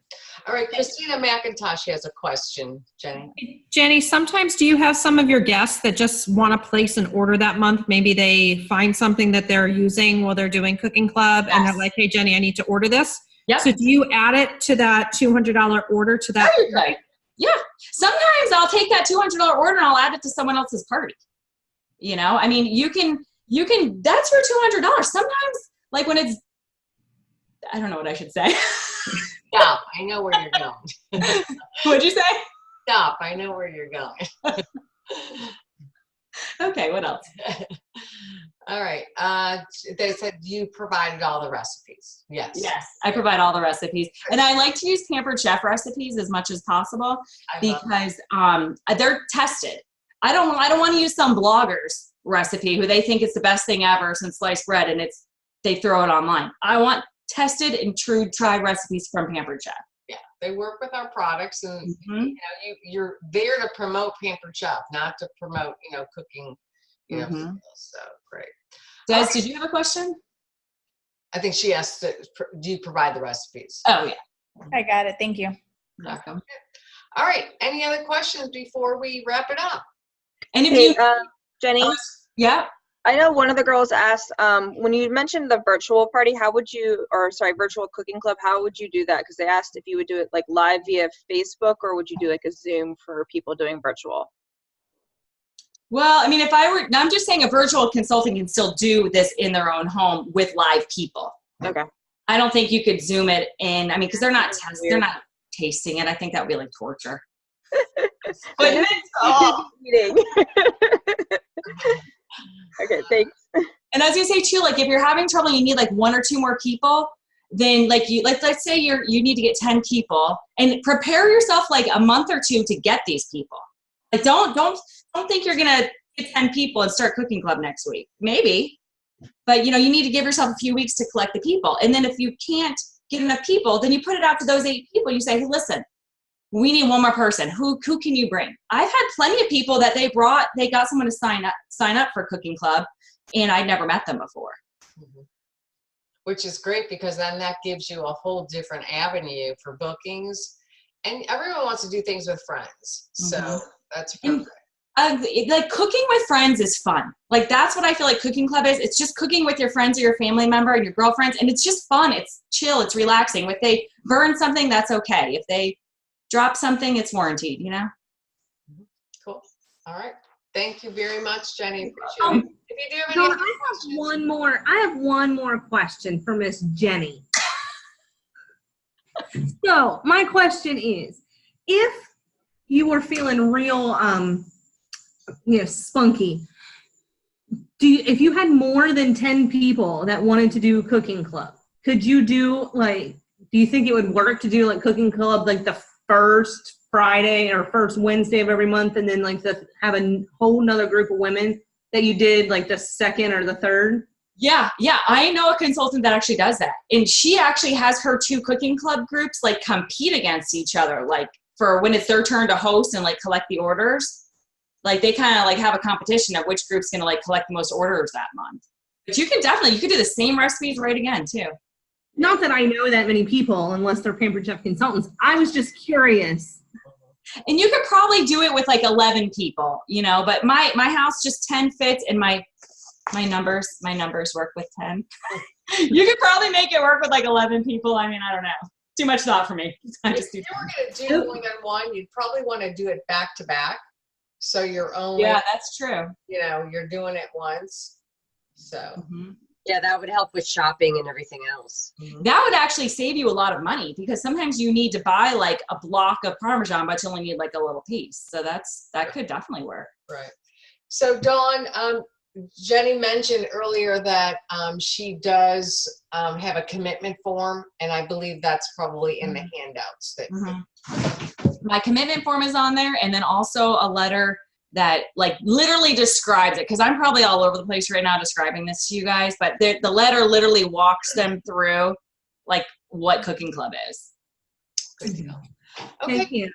All right. Christina McIntosh has a question, Jenny. Jenny, sometimes do you have some of your guests that just want to place an order that month? Maybe they find something that they're using while they're doing cooking club and they're like, hey, Jenny, I need to order this. Yep. So do you add it to that $200 order to that? Right. Yeah. Sometimes I'll take that $200 order and I'll add it to someone else's party. You know, I mean, you can, that's your $200. Sometimes like when it's, I don't know what I should say. Stop. I know where you're going. What'd you say? Stop. I know where you're going. Okay. What else? All right. They said you provided all the recipes. Yes. Yes. I provide all the recipes. And I like to use Pampered Chef recipes as much as possible because they're tested. I don't want to use some blogger's recipe who they think it's the best thing ever since sliced bread and they throw it online. I want tested and true tried recipes from Pampered Chef. Yeah, they work with our products, and you know, you're there to promote Pampered Chef, not to promote, you know, cooking, you know. So great. Des, did you have a question? I think she asked, do you provide the recipes? Oh yeah. I got it. Thank you. You're welcome. All right. Any other questions before we wrap it up? And if Hey, you, Jenny, yeah. I know one of the girls asked, when you mentioned the virtual party, virtual cooking club, how would you do that? Because they asked if you would do it like live via Facebook or would you do like a Zoom for people doing virtual? Well, I mean, I'm just saying a virtual consultant can still do this in their own home with live people. Okay. I don't think you could Zoom it in, I mean, because they're not tasting it. I think that would be like torture. But Meeting. Okay, thanks. And as you say too, like if you're having trouble, you need like 1 or 2 more people, then like let's say you need to get 10 people and prepare yourself like a month or 2 to get these people. Like don't think you're gonna get 10 people and start cooking club next week. Maybe, but you know, you need to give yourself a few weeks to collect the people. And then if you can't get enough people, then you put it out to those 8 people. You say, hey, listen, we need 1 more person. Who can you bring? I've had plenty of people that they got someone to sign up for cooking club and I'd never met them before. Which is great because then that gives you a whole different avenue for bookings, and everyone wants to do things with friends. So that's perfect. Like cooking with friends is fun. Like that's what I feel like cooking club is. It's just cooking with your friends or your family member and your girlfriends. And it's just fun. It's chill. It's relaxing. If they burn something, that's okay. If they drop something, it's warranted, you know? Cool. All right. Thank you very much, Jenny. Appreciate it. If you do have any Dawn, other questions. I have one more question for Miss Jenny. So my question is, if you were feeling real, spunky, if you had more than 10 people that wanted to do cooking club, could you do do you think it would work to do like cooking club like the first Friday or first Wednesday of every month, and then like have a whole nother group of women that you did like the second or the third? Yeah. I know a consultant that actually does that. And she actually has her 2 cooking club groups like compete against each other, like for when it's their turn to host and like collect the orders. Like they kind of like have a competition of which group's going to like collect the most orders that month. But you could do the same recipes right again too. Not that I know that many people unless they're Pampered Chef consultants. I was just curious. And you could probably do it with like 11 people, you know, but my house just 10 fits and my numbers work with 10. You could probably make it work with like 11 people. I mean, I don't know. Too much thought for me. If you were going to do more than one, you'd probably want to do it back to back. So you're only, yeah, that's true. you know, you're doing it once. So. Yeah, that would help with shopping and everything else. That would actually save you a lot of money because sometimes you need to buy like a block of Parmesan, but you only need like a little piece. So that could definitely work. Right. So Dawn, Jenny mentioned earlier that she does have a commitment form, and I believe that's probably in the handouts. That my commitment form is on there, and then also a letter that like literally describes it, because I'm probably all over the place right now describing this to you guys, but the letter literally walks them through like what Cooking Club is. Good deal. Okay. Thank you.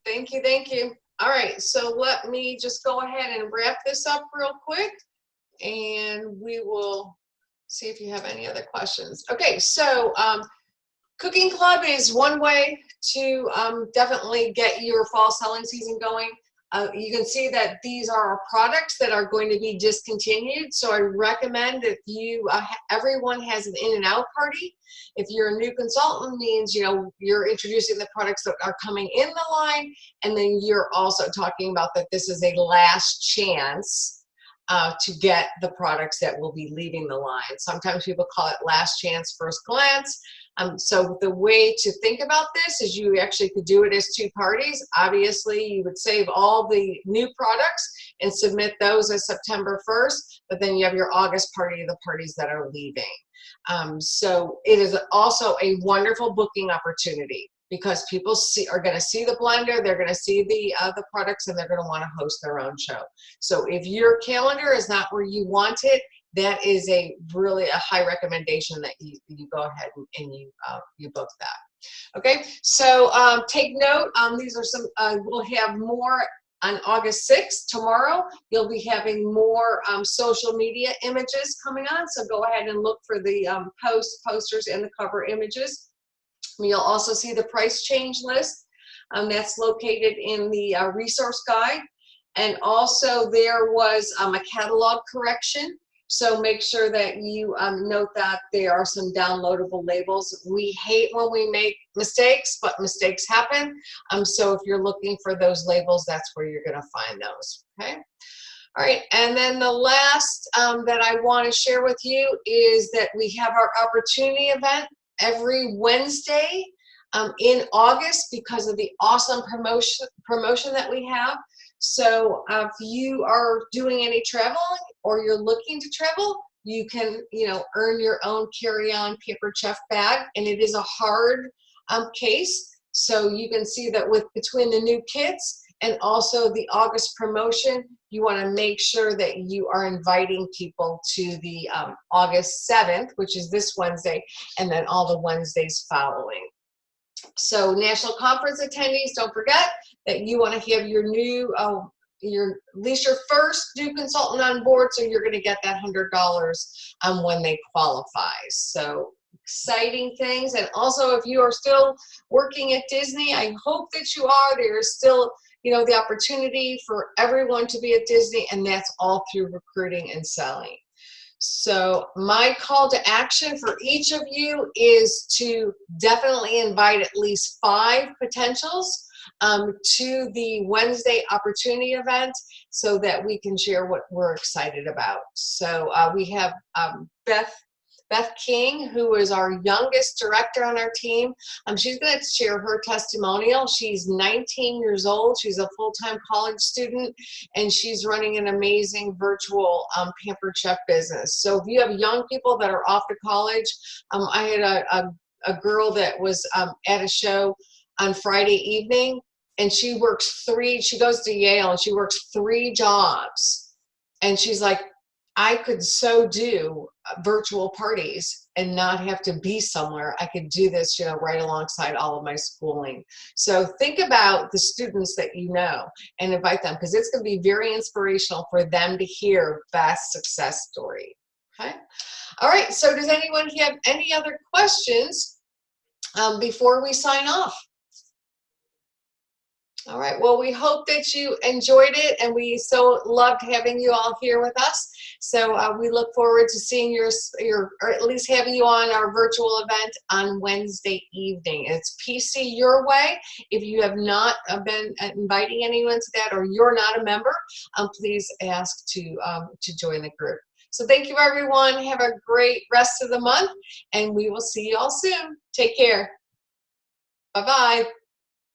Thank you, thank you. All right, so let me just go ahead and wrap this up real quick, and we will see if you have any other questions. Okay, so Cooking Club is one way to definitely get your fall selling season going. You can see that these are our products that are going to be discontinued. So I recommend if you, everyone has an in and out party. If you're a new consultant, means, you know, you're introducing the products that are coming in the line, and then you're also talking about that this is a last chance to get the products that will be leaving the line. Sometimes people call it last chance, first glance. So the way to think about this is you actually could do it as two parties. Obviously, you would save all the new products and submit those as September 1st, but then you have your August party of the parties that are leaving. So it is also a wonderful booking opportunity because people are going to see the blender, they're going to see the products, and they're going to want to host their own show. So if your calendar is not where you want it, that is really a high recommendation that you go ahead and you book that. Okay, so take note. These are some. We'll have more on August 6th. Tomorrow, you'll be having more social media images coming on. So go ahead and look for the posters, and the cover images. You'll also see the price change list. That's located in the resource guide, and also there was a catalog correction. So make sure that you note that there are some downloadable labels. We hate when we make mistakes, but mistakes happen. So if you're looking for those labels, that's where you're going to find those. Okay. All right. And then the last that I want to share with you is that we have our opportunity event every Wednesday in August because of the awesome promotion that we have. So if you are doing any traveling or you're looking to travel, you can, earn your own carry-on paper chef bag, and it is a hard case. So you can see that between the new kits and also the August promotion, you want to make sure that you are inviting people to the August 7th, which is this Wednesday, and then all the Wednesdays following. So national conference attendees, don't forget that you want to have your new, at least your first new consultant on board, so you're going to get that $100 when they qualify. So exciting things. And also, if you are still working at Disney, I hope that you are. There's still, the opportunity for everyone to be at Disney, and that's all through recruiting and selling. So my call to action for each of you is to definitely invite at least 5 potentials to the Wednesday opportunity event so that we can share what we're excited about. So we have Beth King, who is our youngest director on our team. She's going to share her testimonial. She's 19 years old. She's a full-time college student, and she's running an amazing virtual Pampered Chef business. So if you have young people that are off to college, I had a girl that was at a show on Friday evening, and she goes to Yale, and she works 3 jobs. And she's like, I could so do virtual parties and not have to be somewhere. I could do this, right alongside all of my schooling. So think about the students that you know and invite them, because it's going to be very inspirational for them to hear Beth's success story. Okay. All right. So does anyone have any other questions before we sign off? All right. Well, we hope that you enjoyed it, and we so loved having you all here with us. So we look forward to seeing or at least having you on our virtual event on Wednesday evening. It's PC Your Way. If you have not been inviting anyone to that, or you're not a member, please ask to join the group. So thank you, everyone. Have a great rest of the month, and we will see you all soon. Take care. Bye-bye.